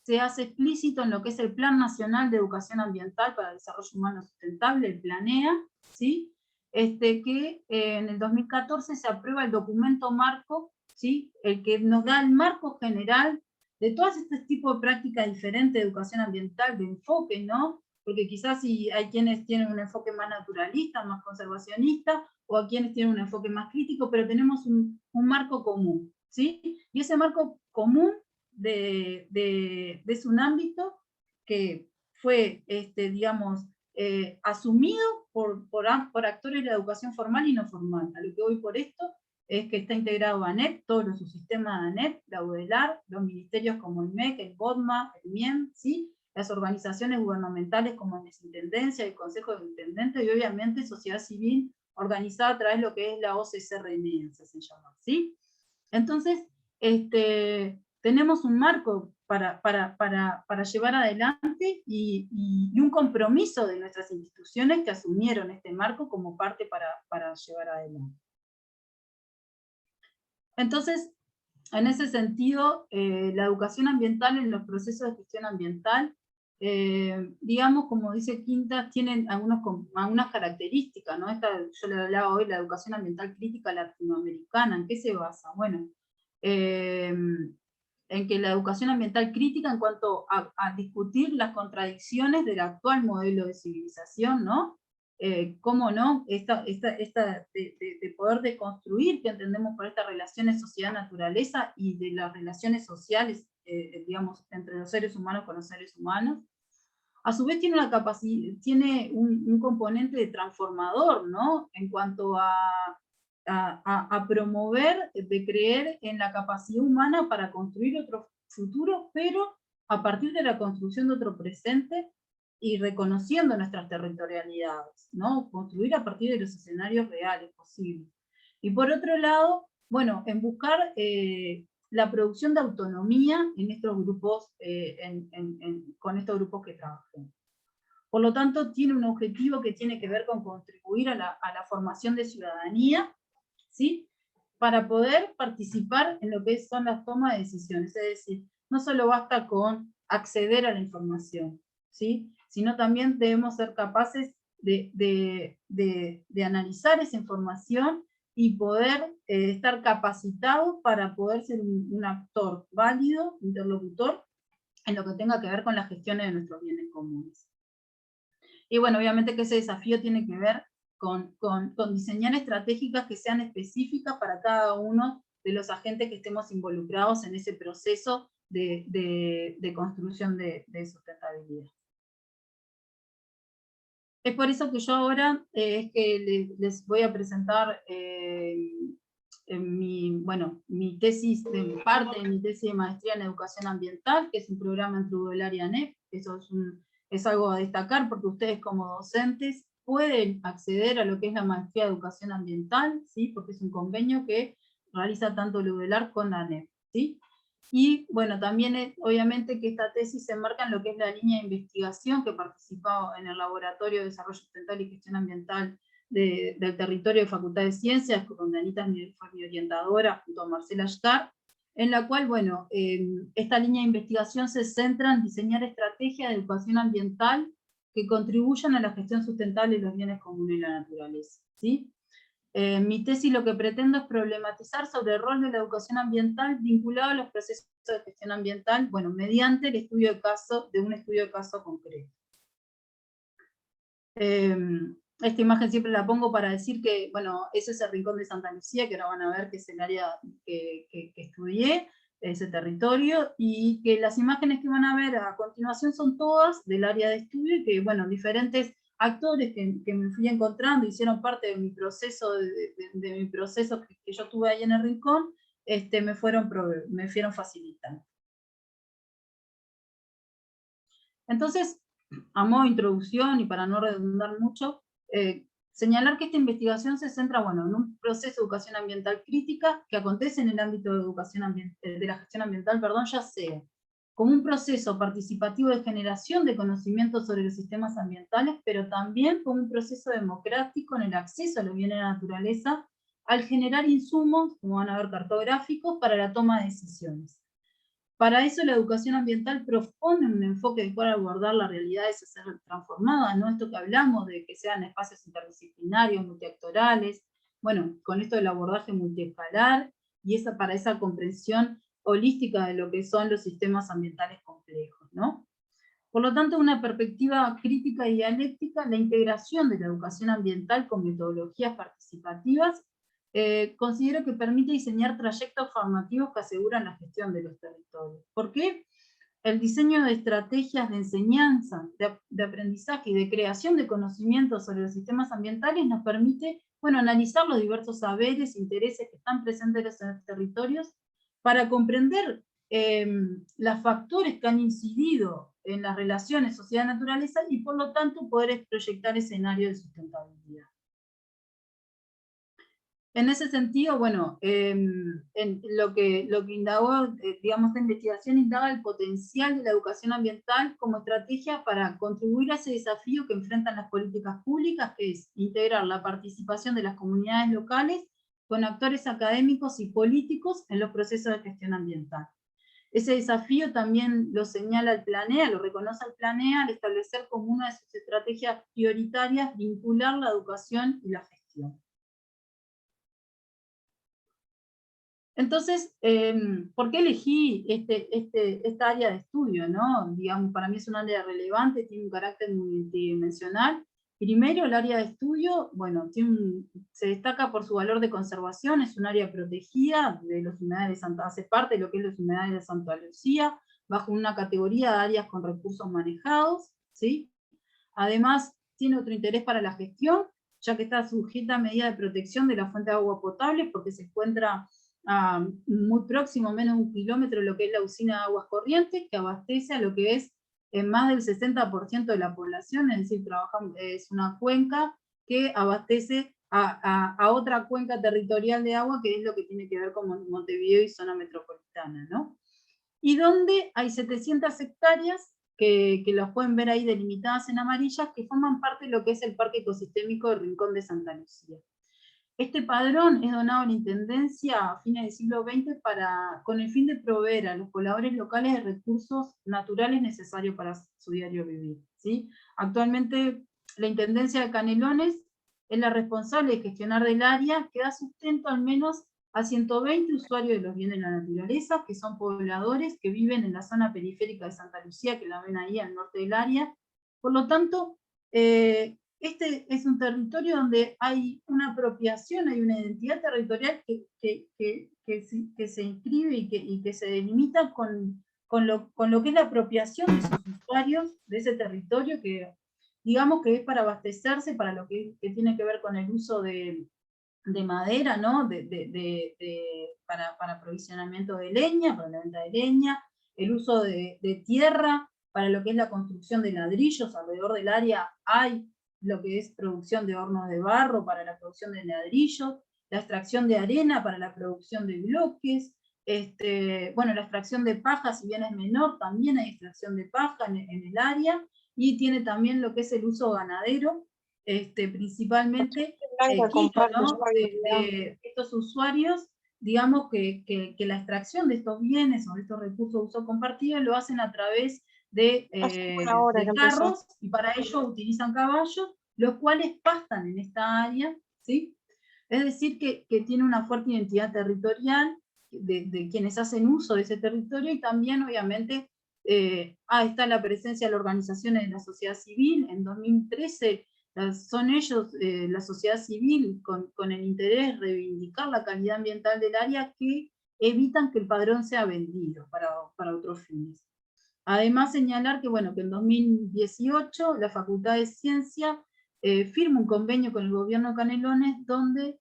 D: se hace explícito en lo que es el Plan Nacional de Educación Ambiental para el Desarrollo Humano Sustentable, el PLANEA, ¿sí? Que en el 2014 se aprueba el documento marco, ¿sí? El que nos da el marco general de todos estos tipos de prácticas diferentes de educación ambiental, de enfoque, ¿no? Porque quizás si hay quienes tienen un enfoque más naturalista, más conservacionista, o a quienes tienen un enfoque más crítico, pero tenemos un marco común, ¿sí? Y ese marco común es un ámbito que fue, digamos, asumido por actores de la educación formal y no formal. A lo que voy por esto es que está integrado ANEP, todos los subsistemas de ANEP, la UDELAR, los ministerios como el MEC, el BODMA, el MIEM, ¿sí? Las organizaciones gubernamentales como la Intendencia, el Consejo de Intendentes, y obviamente sociedad civil organizada a través de lo que es la OCC-RENEA, se llama, ¿sí? Entonces, tenemos un marco para llevar adelante y un compromiso de nuestras instituciones que asumieron este marco como parte para llevar adelante. Entonces, en ese sentido, la educación ambiental en los procesos de gestión ambiental, digamos, como dice Quintas, tienen algunas características, ¿no? Yo le hablaba hoy, la educación ambiental crítica latinoamericana, ¿en qué se basa? Bueno, en que la educación ambiental crítica en cuanto a discutir las contradicciones del actual modelo de civilización, ¿no? Cómo no, de poder deconstruir que entendemos por estas relaciones sociedad-naturaleza y de las relaciones sociales, digamos, entre los seres humanos con los seres humanos. A su vez tiene una capacidad, tiene un componente de transformador, ¿no? En cuanto a promover, de creer en la capacidad humana para construir otro futuro, pero a partir de la construcción de otro presente y reconociendo nuestras territorialidades, ¿no? Construir a partir de los escenarios reales posibles. Y por otro lado, bueno, en buscar la producción de autonomía en estos grupos, con estos grupos que trabajan. Por lo tanto, tiene un objetivo que tiene que ver con contribuir a la formación de ciudadanía, ¿sí? Para poder participar en lo que son las tomas de decisiones. Es decir, no solo basta con acceder a la información, ¿sí? Sino también debemos ser capaces de analizar esa información y poder estar capacitados para poder ser un actor válido, interlocutor, en lo que tenga que ver con la gestión de nuestros bienes comunes. Y bueno, obviamente que ese desafío tiene que ver con diseñar estrategias que sean específicas para cada uno de los agentes que estemos involucrados en ese proceso de construcción de sustentabilidad. Es por eso que yo ahora es que les voy a presentar mi tesis, parte de mi tesis de maestría en educación ambiental, que es un programa entre UDELAR y ANEP. Eso es algo a destacar porque ustedes como docentes pueden acceder a lo que es la maestría de educación ambiental, ¿sí? Porque es un convenio que realiza tanto el UDELAR con la ANEP, ¿sí? Y bueno, también obviamente que esta tesis se enmarca en lo que es la línea de investigación que participó en el Laboratorio de Desarrollo Sustentable y Gestión Ambiental del territorio de Facultad de Ciencias, donde Anita fue mi orientadora junto a Marcela Starr, en la cual, bueno, esta línea de investigación se centra en diseñar estrategias de educación ambiental que contribuyan a la gestión sustentable de los bienes comunes y la naturaleza, ¿sí? Mi tesis lo que pretendo es problematizar sobre el rol de la educación ambiental vinculado a los procesos de gestión ambiental, bueno, mediante el estudio de caso, de un estudio de caso concreto. Esta imagen siempre la pongo para decir que, bueno, ese es el Rincón de Santa Lucía, que ahora van a ver que es el área que estudié, ese territorio, y que las imágenes que van a ver a continuación son todas del área de estudio, y que, bueno, diferentes actores que me fui encontrando, hicieron parte de mi proceso, de mi proceso que yo tuve ahí en el Rincón, me fueron facilitando. Entonces, a modo de introducción y para no redundar mucho, señalar que esta investigación se centra, bueno, en un proceso de educación ambiental crítica que acontece en el ámbito de, de la gestión ambiental, perdón, ya sea como un proceso participativo de generación de conocimientos sobre los sistemas ambientales, pero también como un proceso democrático en el acceso a los bienes de la naturaleza, al generar insumos, como van a ver, cartográficos, para la toma de decisiones. Para eso la educación ambiental propone un enfoque de cual abordar la realidad de ser transformada, ¿no? Esto que hablamos de que sean espacios interdisciplinarios, multiactorales, bueno, con esto del abordaje multiescalar, y para esa comprensión holística de lo que son los sistemas ambientales complejos, ¿no? Por lo tanto, una perspectiva crítica y dialéctica, la integración de la educación ambiental con metodologías participativas, considero que permite diseñar trayectos formativos que aseguran la gestión de los territorios. ¿Por qué? El diseño de estrategias de enseñanza, de aprendizaje y de creación de conocimientos sobre los sistemas ambientales nos permite, bueno, analizar los diversos saberes e intereses que están presentes en los territorios para comprender los factores que han incidido en las relaciones sociedad-naturaleza y por lo tanto poder proyectar escenarios de sustentabilidad. En ese sentido, bueno, en lo que indagó, digamos, esta investigación indaga el potencial de la educación ambiental como estrategia para contribuir a ese desafío que enfrentan las políticas públicas, que es integrar la participación de las comunidades locales con actores académicos y políticos en los procesos de gestión ambiental. Ese desafío también lo señala el Planea, lo reconoce el Planea al establecer como una de sus estrategias prioritarias vincular la educación y la gestión. Entonces, ¿por qué elegí esta área de estudio? ¿No? Digamos, para mí es un área relevante, tiene un carácter multidimensional. Primero, el área de estudio, bueno, se destaca por su valor de conservación, es un área protegida de los humedales de Santa, hace parte de lo que es los humedales de Santa Lucía, bajo una categoría de áreas con recursos manejados, ¿sí? Además, tiene otro interés para la gestión, ya que está sujeta a medida de protección de la fuente de agua potable, porque se encuentra muy próximo, menos de 1 kilómetro, lo que es la usina de aguas corrientes, que abastece a lo que es más del 60% de la población, es decir, es una cuenca que abastece a otra cuenca territorial de agua, que es lo que tiene que ver con Montevideo y zona metropolitana, ¿no? Y donde hay 700 hectáreas, que las pueden ver ahí delimitadas en amarillas, que forman parte de lo que es el Parque Ecosistémico del Rincón de Santa Lucía. Este padrón es donado a la Intendencia a fines del siglo XX con el fin de proveer a los pobladores locales de recursos naturales necesarios para su diario vivir, ¿sí? Actualmente la Intendencia de Canelones es la responsable de gestionar del área, que da sustento al menos a 120 usuarios de los bienes de la naturaleza, que son pobladores que viven en la zona periférica de Santa Lucía, que la ven ahí al norte del área. Por lo tanto, este es un territorio donde hay una apropiación, hay una identidad territorial que se inscribe y que se delimita con lo que es la apropiación de sus usuarios de ese territorio, que digamos que es para abastecerse, para lo que tiene que ver con el uso de madera, ¿no? Para aprovisionamiento de leña, para la venta de leña, el uso de tierra, para lo que es la construcción de ladrillos. Alrededor del área hay lo que es producción de hornos de barro para la producción de ladrillos, la extracción de arena para la producción de bloques, Bueno, la extracción de paja, si bien es menor, también hay extracción de paja en el área, y tiene también lo que es el uso ganadero, principalmente quito, ¿no? de estos usuarios, digamos que la extracción de estos bienes o de estos recursos de uso compartido lo hacen a través de carros, y para ello utilizan caballos, los cuales pastan en esta área, ¿sí? Es decir, que tiene una fuerte identidad territorial de quienes hacen uso de ese territorio, y también, obviamente, está la presencia de las organizaciones de la sociedad civil. En 2013 son ellos, la sociedad civil, con el interés de reivindicar la calidad ambiental del área, que evitan que el padrón sea vendido para otros fines. Además, señalar que, bueno, que en 2018 la Facultad de Ciencia firma un convenio con el gobierno de Canelones, donde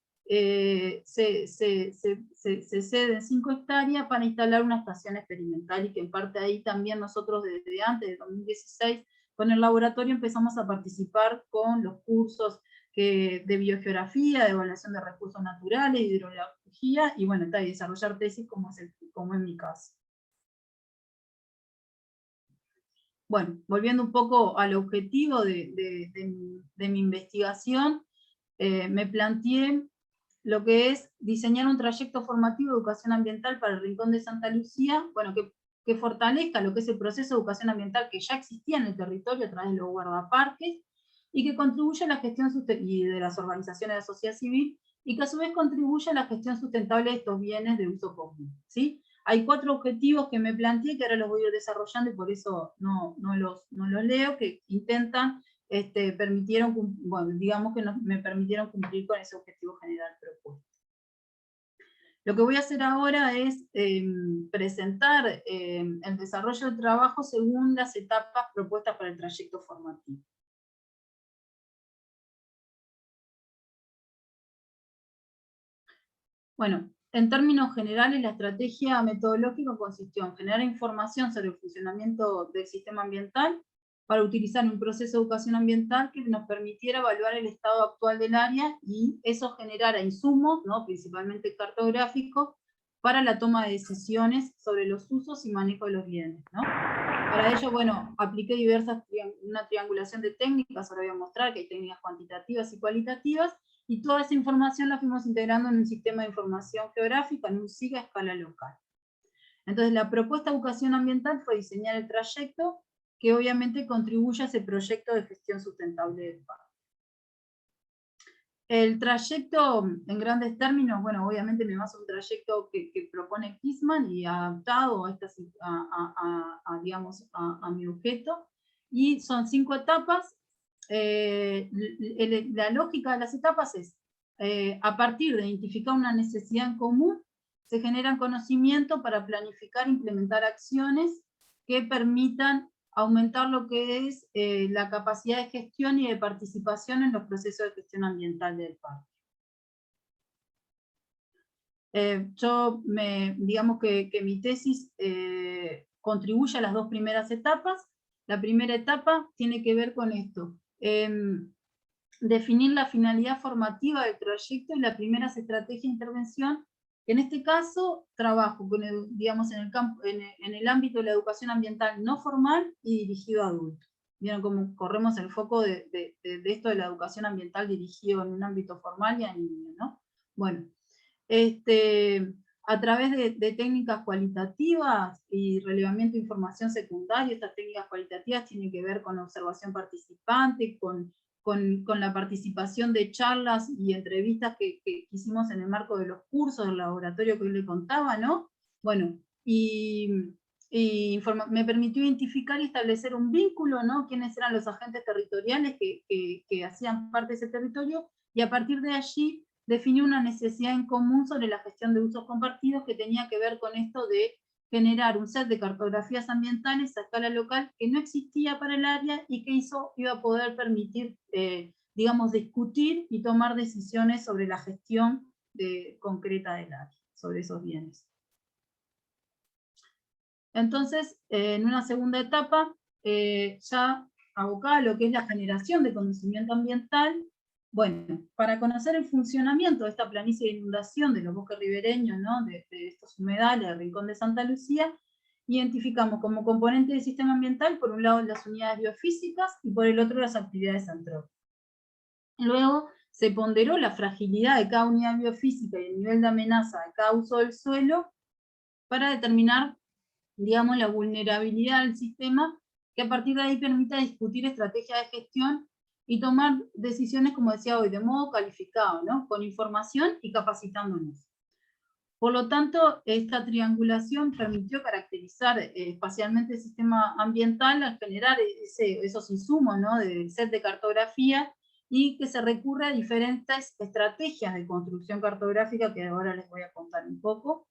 D: se ceden 5 hectáreas para instalar una estación experimental, y que en parte ahí también nosotros desde antes de 2016 con el laboratorio empezamos a participar con los cursos de biogeografía, de evaluación de recursos naturales, de hidrología, y bueno, y desarrollar tesis como es mi caso. Bueno, volviendo un poco al objetivo de mi investigación, me planteé lo que es diseñar un trayecto formativo de educación ambiental para el Rincón de Santa Lucía, bueno, que fortalezca lo que es el proceso de educación ambiental que ya existía en el territorio a través de los guardaparques, y que contribuya a la gestión y de las organizaciones de la sociedad civil, y que a su vez contribuya a la gestión sustentable de estos bienes de uso común, ¿sí? Hay 4 objetivos que me planteé, que ahora los voy a ir desarrollando, y por eso no los leo, que intentan, permitieron, bueno, digamos que me permitieron cumplir con ese objetivo general propuesto. Lo que voy a hacer ahora es presentar el desarrollo del trabajo según las etapas propuestas para el trayecto formativo. Bueno, en términos generales, la estrategia metodológica consistió en generar información sobre el funcionamiento del sistema ambiental para utilizar un proceso de educación ambiental que nos permitiera evaluar el estado actual del área, y eso generara insumos, ¿no?, principalmente cartográficos, para la toma de decisiones sobre los usos y manejo de los bienes, ¿no? Para ello, bueno, apliqué una triangulación de técnicas. Ahora voy a mostrar que hay técnicas cuantitativas y cualitativas, y toda esa información la fuimos integrando en un sistema de información geográfica, en un SIG a escala local. Entonces, la propuesta de educación ambiental fue diseñar el trayecto que obviamente contribuye a ese proyecto de gestión sustentable del parque. El trayecto, en grandes términos, bueno, obviamente me baso en un trayecto que propone Kissman y adaptado digamos, a mi objeto, y son 5 etapas. La lógica de las etapas es, a partir de identificar una necesidad en común, se generan conocimientos para planificar e implementar acciones que permitan aumentar lo que es la capacidad de gestión y de participación en los procesos de gestión ambiental del parque. Digamos que mi tesis contribuye a las 2 primeras etapas. La primera etapa tiene que ver con esto: definir la finalidad formativa del proyecto y las primeras estrategias de intervención. En este caso, trabajo digamos, en el ámbito de la educación ambiental no formal y dirigido a adultos. Vieron cómo corremos el foco de esto de la educación ambiental dirigido en un ámbito formal y a niños, ¿no? Bueno, a través de técnicas cualitativas y relevamiento de información secundaria. Estas técnicas cualitativas tienen que ver con observación participante, con la participación de charlas y entrevistas que hicimos en el marco de los cursos del laboratorio que hoy le contaba, ¿no? Bueno, me permitió identificar y establecer un vínculo, ¿no? Quiénes eran los agentes territoriales que hacían parte de ese territorio, y a partir de allí definió una necesidad en común sobre la gestión de usos compartidos, que tenía que ver con esto de generar un set de cartografías ambientales a escala local que no existía para el área, y que iba a poder permitir, digamos, discutir y tomar decisiones sobre la gestión concreta del área, sobre esos bienes. Entonces, en una segunda etapa, ya abocada a lo que es la generación de conocimiento ambiental, Bueno, para conocer el funcionamiento de esta planicie de inundación de los bosques ribereños, ¿no? de estos humedales del Rincón de Santa Lucía, identificamos como componente del sistema ambiental, por un lado las unidades biofísicas y por el otro las actividades antrópicas. Luego se ponderó la fragilidad de cada unidad biofísica y el nivel de amenaza de cada uso del suelo para determinar, digamos, la vulnerabilidad del sistema, que a partir de ahí permita discutir estrategias de gestión y tomar decisiones, como decía hoy, de modo calificado, ¿no? Con información y capacitándonos. Por lo tanto, esta triangulación permitió caracterizar espacialmente el sistema ambiental al generar esos insumos, ¿no? Del set de cartografía, y que se recurre a diferentes estrategias de construcción cartográfica que ahora les voy a contar un poco.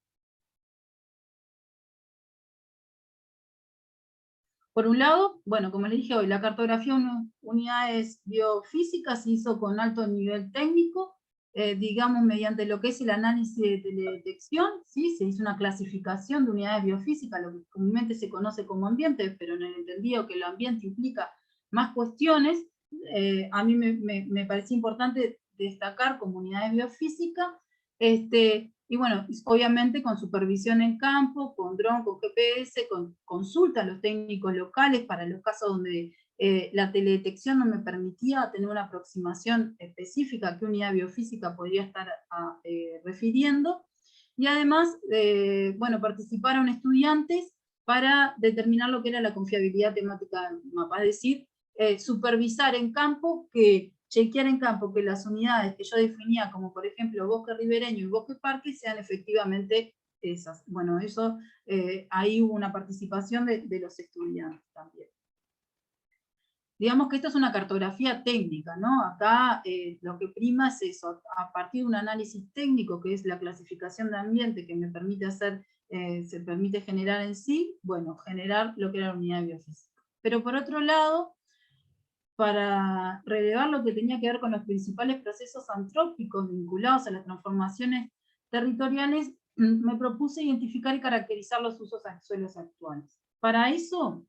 D: Por un lado, bueno, como les dije hoy, la cartografía de unidades biofísicas se hizo con alto nivel técnico, digamos, mediante lo que es el análisis de teledetección, ¿sí? Se hizo una clasificación de unidades biofísicas, lo que comúnmente se conoce como ambiente, pero en el entendido que el ambiente implica más cuestiones. A mí me parecía importante destacar como unidades biofísicas, y bueno, obviamente con supervisión en campo, con dron, con GPS, con consulta a los técnicos locales para los casos donde la teledetección no me permitía tener una aproximación específica a qué unidad biofísica podría estar refiriendo. Y además, bueno, participaron estudiantes para determinar lo que era la confiabilidad temática del mapa, es decir, supervisar en campo, chequear en campo que las unidades que yo definía, como por ejemplo bosque ribereño y bosque parque, sean efectivamente esas. Bueno, eso, ahí hubo una participación de los estudiantes también. Digamos que esto es una cartografía técnica, ¿no? Acá lo que prima es eso, a partir de un análisis técnico, que es la clasificación de ambiente que me permite hacer, se permite generar en sí, bueno, generar lo que era la unidad biofísica. Pero por otro lado, para relevar lo que tenía que ver con los principales procesos antrópicos vinculados a las transformaciones territoriales, me propuse identificar y caracterizar los usos de suelos actuales. Para eso,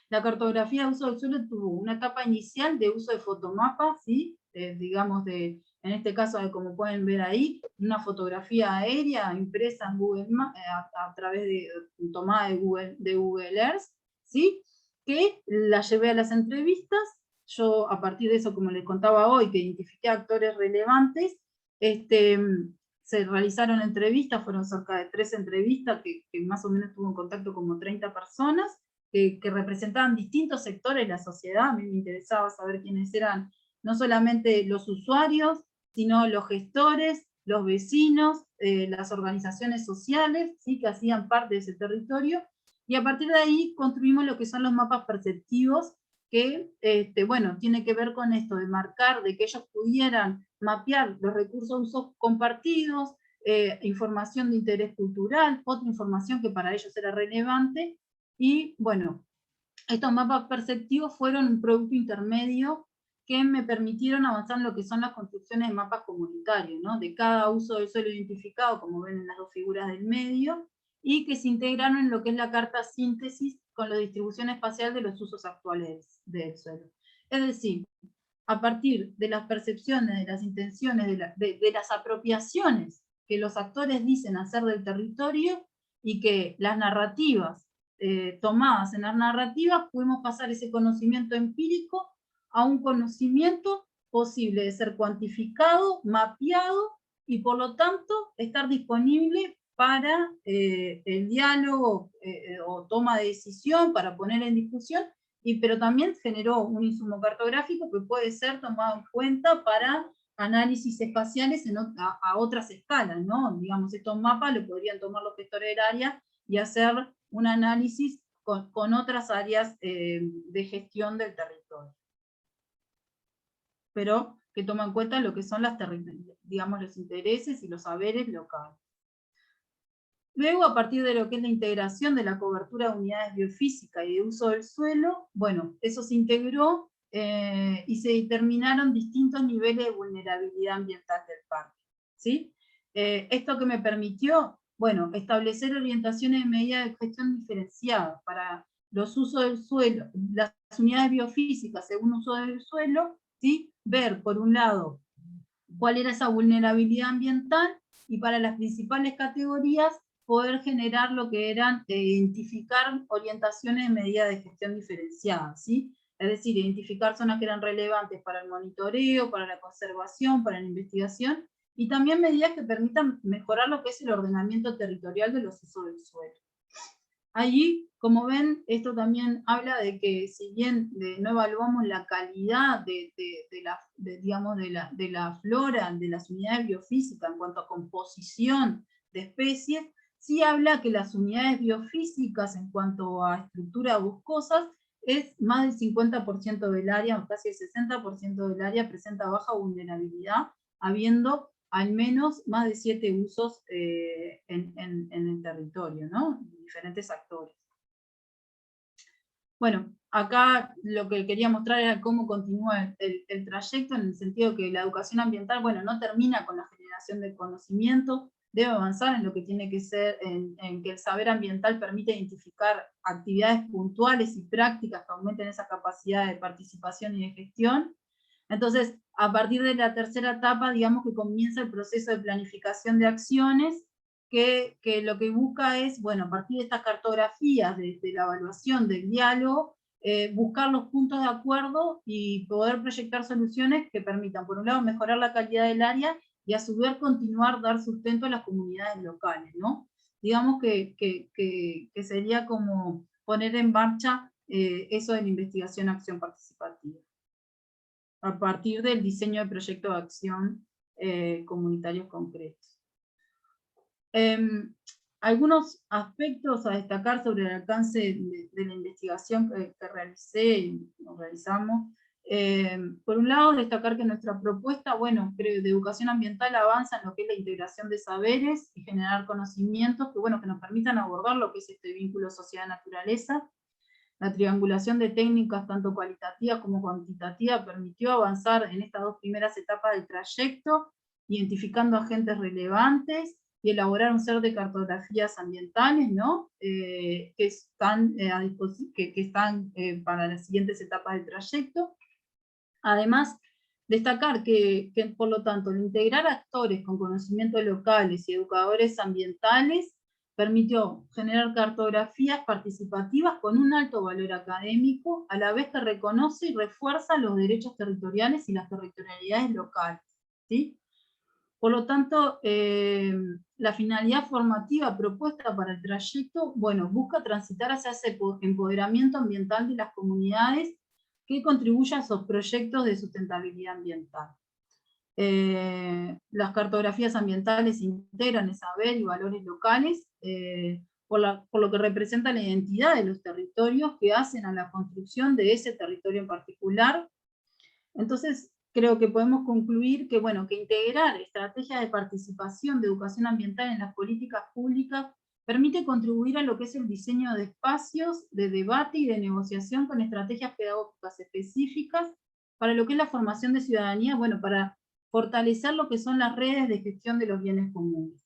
D: la cartografía de uso del suelo tuvo una etapa inicial de uso de fotomapas, ¿sí? Digamos, en este caso, como pueden ver ahí, una fotografía aérea impresa en Google a través de tomada de Google Earth, ¿sí? Que la llevé a las entrevistas. Yo, a partir de eso, como les contaba hoy, que identifiqué actores relevantes, se realizaron entrevistas, fueron cerca de 3 entrevistas, que más o menos tuvo en contacto como 30 personas, que representaban distintos sectores de la sociedad. A mí me interesaba saber quiénes eran, no solamente los usuarios, sino los gestores, los vecinos, las organizaciones sociales, ¿sí? Que hacían parte de ese territorio, y a partir de ahí construimos lo que son los mapas perceptivos, que, bueno, tiene que ver con esto, de marcar, de que ellos pudieran mapear los recursos de usos compartidos, información de interés cultural, otra información que para ellos era relevante, y bueno, estos mapas perceptivos fueron un producto intermedio que me permitieron avanzar en lo que son las construcciones de mapas comunitarios, ¿no? De cada uso del suelo identificado, como ven en las 2 figuras del medio, y que se integraron en lo que es la carta síntesis con la distribución espacial de los usos actuales del suelo. Es decir, a partir de las percepciones, de las intenciones, de las apropiaciones que los actores dicen hacer del territorio, y que las narrativas, tomadas en las narrativas, pudimos pasar ese conocimiento empírico a un conocimiento posible de ser cuantificado, mapeado, y por lo tanto estar disponible para el diálogo o toma de decisión, para poner en discusión, pero también generó un insumo cartográfico que puede ser tomado en cuenta para análisis espaciales a otras escalas, ¿no? Digamos, estos mapas lo podrían tomar los gestores del área y hacer un análisis con otras áreas de gestión del territorio, pero que toman en cuenta lo que son digamos, los intereses y los saberes locales. Luego, a partir de lo que es la integración de la cobertura de unidades biofísicas y de uso del suelo, bueno, eso se integró y se determinaron distintos niveles de vulnerabilidad ambiental del parque, ¿sí? Esto que me permitió, bueno, establecer orientaciones de medidas de gestión diferenciadas para los usos del suelo, las unidades biofísicas según uso del suelo, ¿sí? Ver, por un lado, cuál era esa vulnerabilidad ambiental, y para las principales categorías poder generar lo que eran, identificar orientaciones de medidas de gestión diferenciada, ¿sí? Es decir, identificar zonas que eran relevantes para el monitoreo, para la conservación, para la investigación, y también medidas que permitan mejorar lo que es el ordenamiento territorial de los usos del suelo. Allí, como ven, esto también habla de que si bien no evaluamos la calidad de la flora, de las unidades biofísicas en cuanto a composición de especies, sí habla que las unidades biofísicas en cuanto a estructura boscosas es más del 50% del área, casi el 60% del área presenta baja vulnerabilidad, habiendo al menos más de 7 usos en el territorio, ¿no? Diferentes actores. Bueno, acá lo que quería mostrar era cómo continúa el trayecto, en el sentido que la educación ambiental, bueno, no termina con la generación de conocimiento, debe avanzar en lo que tiene que ser, en que el saber ambiental permite identificar actividades puntuales y prácticas que aumenten esa capacidad de participación y de gestión. Entonces, a partir de la tercera etapa, digamos que comienza el proceso de planificación de acciones, que lo que busca es, bueno, a partir de estas cartografías, de la evaluación, del diálogo, buscar los puntos de acuerdo y poder proyectar soluciones que permitan, por un lado, mejorar la calidad del área y a su vez continuar dar sustento a las comunidades locales, ¿no? Digamos que sería como poner en marcha eso de la investigación-acción participativa, a partir del diseño de proyectos de acción comunitarios concretos. Algunos aspectos a destacar sobre el alcance de la investigación que realicé y realizamos. Por un lado, destacar que nuestra propuesta, bueno, de educación ambiental avanza en lo que es la integración de saberes y generar conocimientos que, bueno, que nos permitan abordar lo que es este vínculo sociedad-naturaleza. La triangulación de técnicas, tanto cualitativas como cuantitativas, permitió avanzar en estas dos primeras etapas del trayecto, identificando agentes relevantes y elaborar un set de cartografías ambientales, ¿no? Que están, para las siguientes etapas del trayecto. Además, destacar que por lo tanto, el integrar actores con conocimientos locales y educadores ambientales permitió generar cartografías participativas con un alto valor académico, a la vez que reconoce y refuerza los derechos territoriales y las territorialidades locales, ¿sí? Por lo tanto, la finalidad formativa propuesta para el trayecto, bueno, busca transitar hacia ese empoderamiento ambiental de las comunidades que contribuya a esos proyectos de sustentabilidad ambiental. Las cartografías ambientales integran el saber y valores locales, por lo que representa la identidad de los territorios que hacen a la construcción de ese territorio en particular. Entonces, creo que podemos concluir que, bueno, que integrar estrategias de participación de educación ambiental en las políticas públicas permite contribuir a lo que es el diseño de espacios de debate y de negociación con estrategias pedagógicas específicas para lo que es la formación de ciudadanía, bueno, para fortalecer lo que son las redes de gestión de los bienes comunes.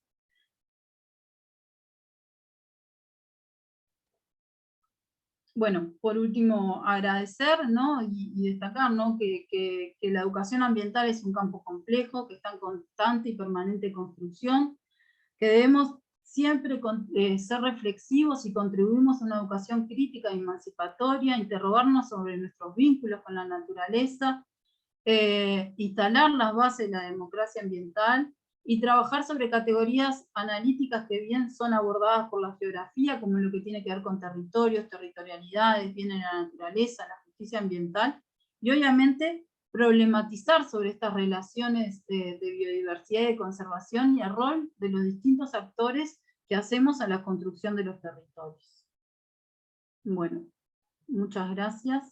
D: Bueno, por último, agradecer, ¿no? y destacar, ¿no? que la educación ambiental es un campo complejo, que está en constante y permanente construcción, que debemos siempre ser reflexivos y contribuimos a una educación crítica e emancipatoria, interrogarnos sobre nuestros vínculos con la naturaleza, instalar las bases de la democracia ambiental, y trabajar sobre categorías analíticas que bien son abordadas por la geografía, como lo que tiene que ver con territorios, territorialidades, bienes de la naturaleza, la justicia ambiental, y obviamente problematizar sobre estas relaciones de biodiversidad y de conservación y el rol de los distintos actores que hacemos a la construcción de los territorios. Bueno, muchas gracias.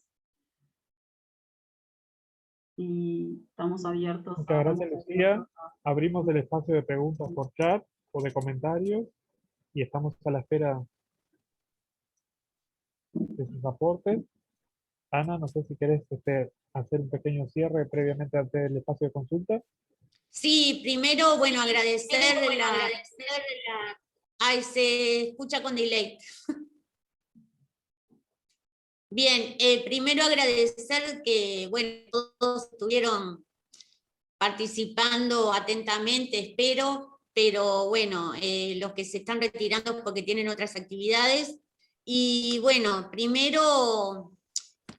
D: Y estamos abiertos.
A: Muchas gracias, Lucía. Abrimos el espacio de preguntas por chat o de comentarios y estamos a la espera de sus aportes. Ana, no sé si querés hacer un pequeño cierre previamente ante el espacio de consulta.
C: Sí, primero, bueno, agradecer Ay, se escucha con delay. Bien, primero agradecer que, bueno, todos estuvieron participando atentamente, espero, pero bueno, los que se están retirando porque tienen otras actividades. Y bueno, primero,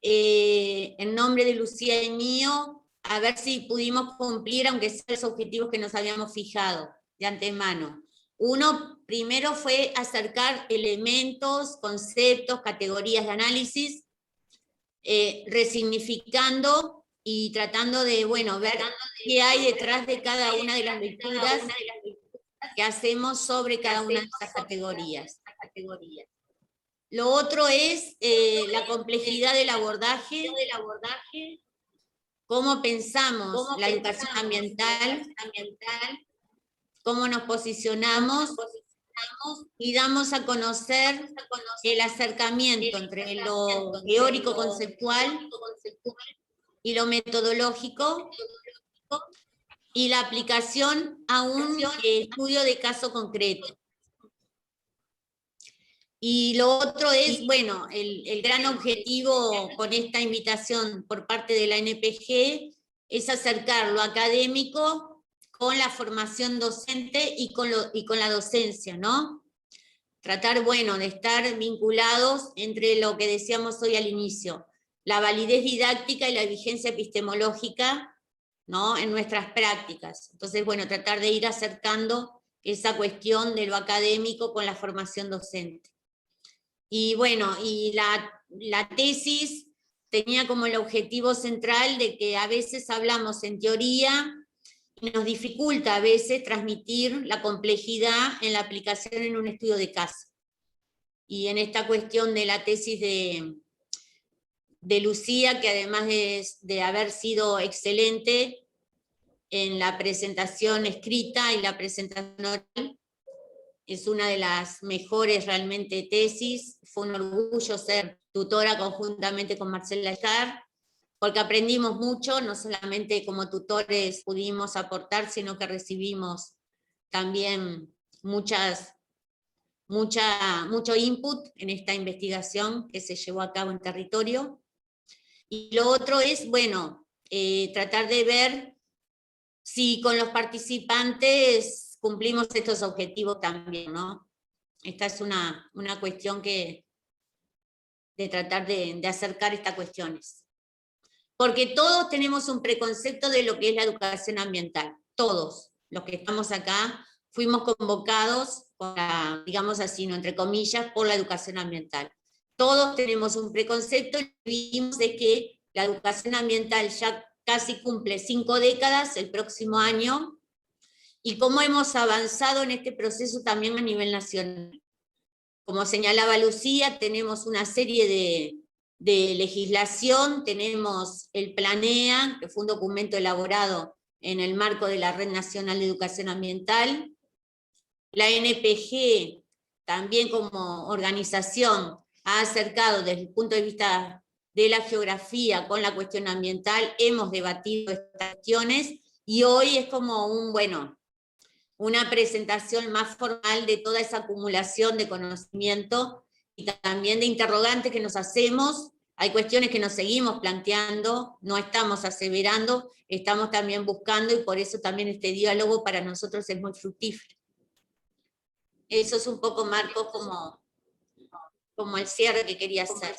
C: en nombre de Lucía y mío, a ver si pudimos cumplir, aunque sean los objetivos que nos habíamos fijado de antemano. Uno, primero fue acercar elementos, conceptos, categorías de análisis, resignificando y tratando de, bueno, ver qué hay detrás de cada una de las lecturas que hacemos sobre cada una de estas categorías. Lo otro es la complejidad del abordaje, cómo pensamos la educación ambiental, cómo nos posicionamos y damos a conocer el acercamiento entre lo teórico conceptual y lo metodológico y la aplicación a un estudio de caso concreto. Y lo otro es, bueno, el gran objetivo con esta invitación por parte de la NPG es acercar lo académico con la formación docente y con la docencia, ¿no? Tratar, bueno, de estar vinculados entre lo que decíamos hoy al inicio, la validez didáctica y la vigencia epistemológica, ¿no? En nuestras prácticas. Entonces, bueno, tratar de ir acercando esa cuestión de lo académico con la formación docente. Y bueno, y la tesis tenía como el objetivo central de que a veces hablamos en teoría y nos dificulta a veces transmitir la complejidad en la aplicación en un estudio de caso. Y en esta cuestión de la tesis de Lucía, que además de haber sido excelente en la presentación escrita y la presentación oral, es una de las mejores realmente tesis. Fue un orgullo ser tutora conjuntamente con Marcela Estar, porque aprendimos mucho, no solamente como tutores pudimos aportar, sino que recibimos también mucho input en esta investigación que se llevó a cabo en territorio. Y lo otro es, bueno, tratar de ver si con los participantes cumplimos estos objetivos también, ¿no? Esta es una cuestión de tratar de acercar estas cuestiones. Porque todos tenemos un preconcepto de lo que es la educación ambiental. Todos los que estamos acá fuimos convocados, digamos así, ¿no? Entre comillas, por la educación ambiental. Todos tenemos un preconcepto y vimos de que la educación ambiental ya casi cumple 5 décadas el próximo año, y cómo hemos avanzado en este proceso también a nivel nacional. Como señalaba Lucía, tenemos una serie de legislación, tenemos el Planea, que fue un documento elaborado en el marco de la Red Nacional de Educación Ambiental, la NPG, también como organización, ha acercado desde el punto de vista de la geografía con la cuestión ambiental, hemos debatido estas cuestiones, y hoy es como una presentación más formal de toda esa acumulación de conocimiento y también de interrogantes que nos hacemos. Hay cuestiones que nos seguimos planteando, no estamos aseverando, estamos también buscando, y por eso también este diálogo para nosotros es muy fructífero. Eso es un poco, Marcos, como el cierre que quería hacer.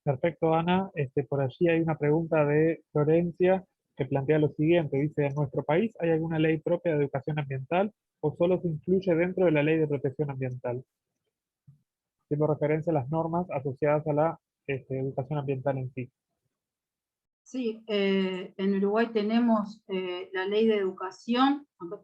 A: Perfecto, Ana. Por allí hay una pregunta de Florencia que plantea lo siguiente. Dice, ¿en nuestro país hay alguna ley propia de educación ambiental o solo se incluye dentro de la ley de protección ambiental? Haciendo referencia a las normas asociadas a la educación ambiental en sí.
D: Sí, en Uruguay tenemos la ley de educación, acá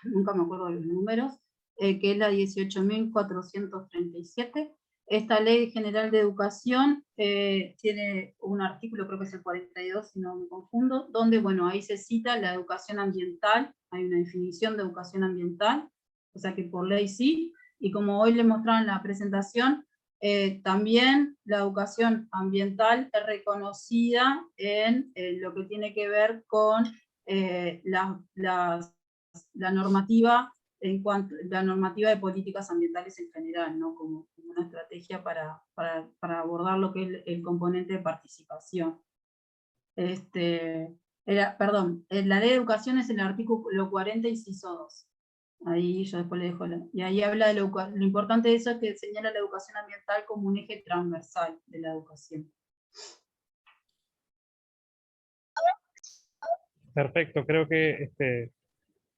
D: nunca me acuerdo de los números, que es la 18.437. Esta ley general de educación tiene un artículo, creo que es el 42, si no me confundo, donde, bueno, ahí se cita la educación ambiental, hay una definición de educación ambiental, o sea que por ley sí, y como hoy le mostraron en la presentación, también la educación ambiental es reconocida en lo que tiene que ver con la normativa la normativa de políticas ambientales en general, ¿no? Como una estrategia para abordar lo que es el componente de participación. Perdón, la ley de educación es el artículo 40, inciso 2. Ahí yo después le dejo y ahí habla de lo importante de eso es que señala la educación ambiental como un eje transversal de la educación.
A: Perfecto, creo que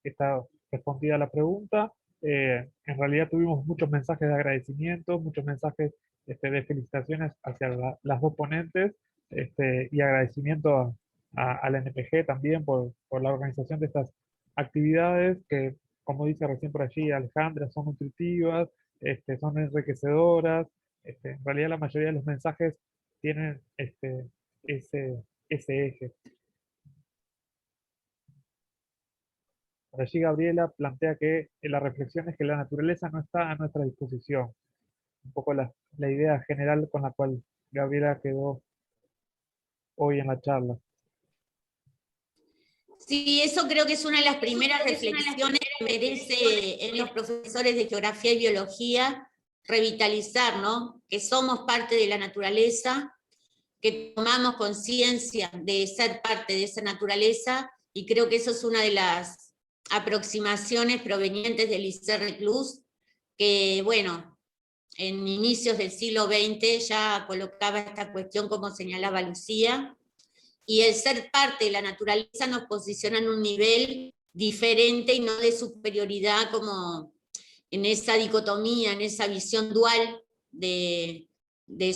A: está respondida la pregunta. En realidad tuvimos muchos mensajes de agradecimiento, muchos mensajes de felicitaciones hacia las dos ponentes, y agradecimiento a la NPG también por la organización de estas actividades que, como dice recién por allí Alejandra, son nutritivas, son enriquecedoras. En realidad la mayoría de los mensajes tienen ese eje. Por allí Gabriela plantea que la reflexión es que la naturaleza no está a nuestra disposición. Un poco la idea general con la cual Gabriela quedó hoy en la charla.
C: Sí, eso creo que es una de las primeras reflexiones que merece en los profesores de geografía y biología revitalizar, ¿no? Que somos parte de la naturaleza, que tomamos conciencia de ser parte de esa naturaleza, y creo que eso es una de las aproximaciones provenientes del Lycée Reclus, que bueno, en inicios del siglo XX ya colocaba esta cuestión como señalaba Lucía, y el ser parte de la naturaleza nos posiciona en un nivel diferente y no de superioridad como en esa dicotomía, en esa visión dual de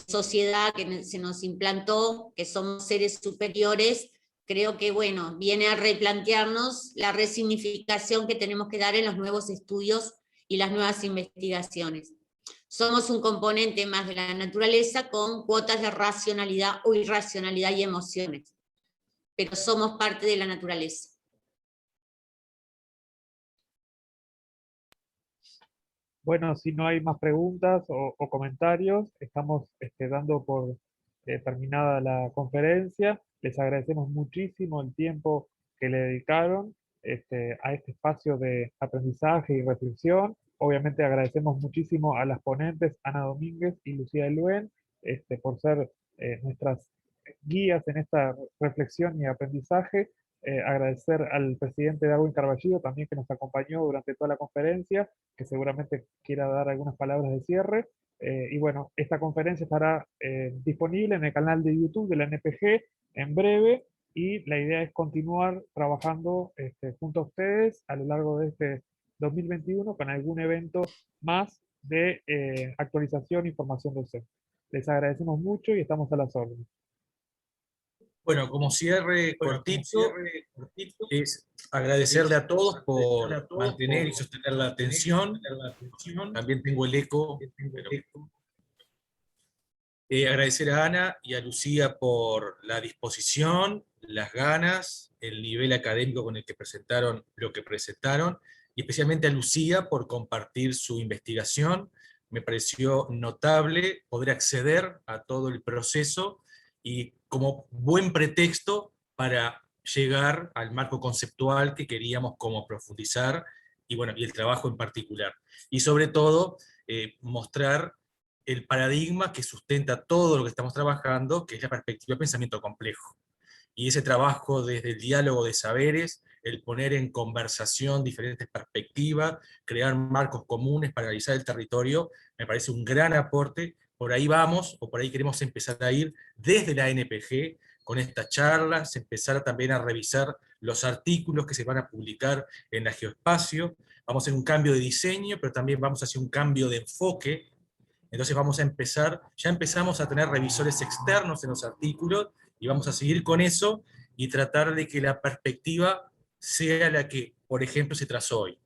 C: sociedad que se nos implantó, que somos seres superiores. Creo que, bueno, viene a replantearnos la resignificación que tenemos que dar en los nuevos estudios y las nuevas investigaciones. Somos un componente más de la naturaleza con cuotas de racionalidad o irracionalidad y emociones, pero somos parte de la naturaleza.
A: Bueno, si no hay más preguntas o comentarios, estamos dando por terminada la conferencia. Les agradecemos muchísimo el tiempo que le dedicaron a este espacio de aprendizaje y reflexión. Obviamente agradecemos muchísimo a las ponentes Ana Domínguez y Lucía Eluen por ser nuestras guías en esta reflexión y aprendizaje. Agradecer al presidente Darwin Carballido también, que nos acompañó durante toda la conferencia, que seguramente quiera dar algunas palabras de cierre. Y bueno, esta conferencia estará disponible en el canal de YouTube de la NPG en breve, y la idea es continuar trabajando junto a ustedes a lo largo de este 2021 con algún evento más de actualización e información docente. Les agradecemos mucho y estamos a las órdenes.
B: Bueno, como cierre cortito, es agradecerle a todos por mantener y sostener la atención. También tengo el eco. Agradecer a Ana y a Lucía por la disposición, las ganas, el nivel académico con el que presentaron lo que presentaron, y especialmente a Lucía por compartir su investigación. Me pareció notable poder acceder a todo el proceso y como buen pretexto para llegar al marco conceptual que queríamos como profundizar, y bueno, y el trabajo en particular. Y sobre todo, mostrar el paradigma que sustenta todo lo que estamos trabajando, que es la perspectiva de pensamiento complejo. Y ese trabajo desde el diálogo de saberes, el poner en conversación diferentes perspectivas, crear marcos comunes para analizar el territorio, me parece un gran aporte. Por ahí vamos, o por ahí queremos empezar a ir desde la NPG con estas charlas, empezar también a revisar los artículos que se van a publicar en la Geoespacio. Vamos a hacer un cambio de diseño, pero también vamos a hacer un cambio de enfoque. Entonces vamos a empezar, ya empezamos a tener revisores externos en los artículos, y vamos a seguir con eso, y tratar de que la perspectiva sea la que, por ejemplo, se trazó hoy.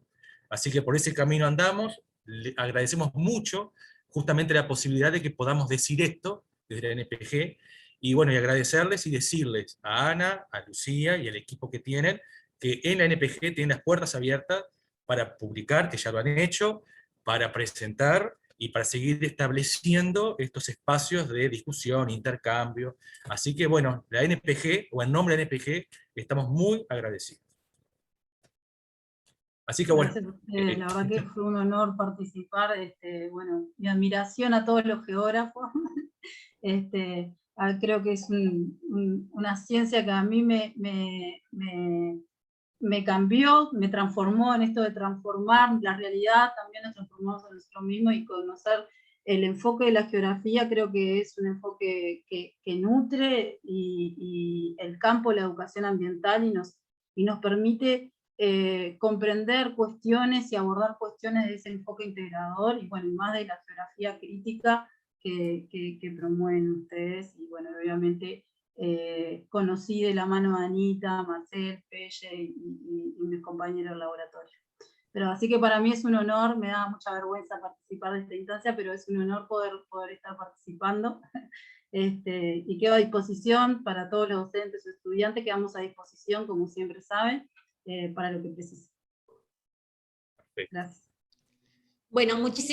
B: Así que por ese camino andamos. Le agradecemos mucho justamente la posibilidad de que podamos decir esto desde la NPG, y bueno, y agradecerles y decirles a Ana, a Lucía y al equipo que tienen, que en la NPG tienen las puertas abiertas para publicar, que ya lo han hecho, para presentar, y para seguir estableciendo estos espacios de discusión, intercambio. Así que bueno, la NPG, o en nombre de la NPG, estamos muy agradecidos. Así que bueno.
D: Gracias a ustedes, la verdad que fue un honor participar, bueno, mi admiración a todos los geógrafos. creo que es una ciencia que a mí me cambió, me transformó en esto de transformar la realidad, también nos transformamos en nosotros mismos y conocer el enfoque de la geografía. Creo que es un enfoque que nutre y el campo de la educación ambiental y nos permite comprender cuestiones y abordar cuestiones de ese enfoque integrador y bueno, más de la geografía crítica que promueven ustedes. Y bueno, obviamente conocí de la mano a Anita, Marcel, Pelle y mis compañeros del laboratorio. Pero así que para mí es un honor, me da mucha vergüenza participar de esta instancia, pero es un honor poder estar participando. Y quedo a disposición para todos los docentes o estudiantes, quedamos a disposición, como siempre saben, para lo que precisen.
B: Perfecto.
D: Gracias.
C: Bueno, muchísimas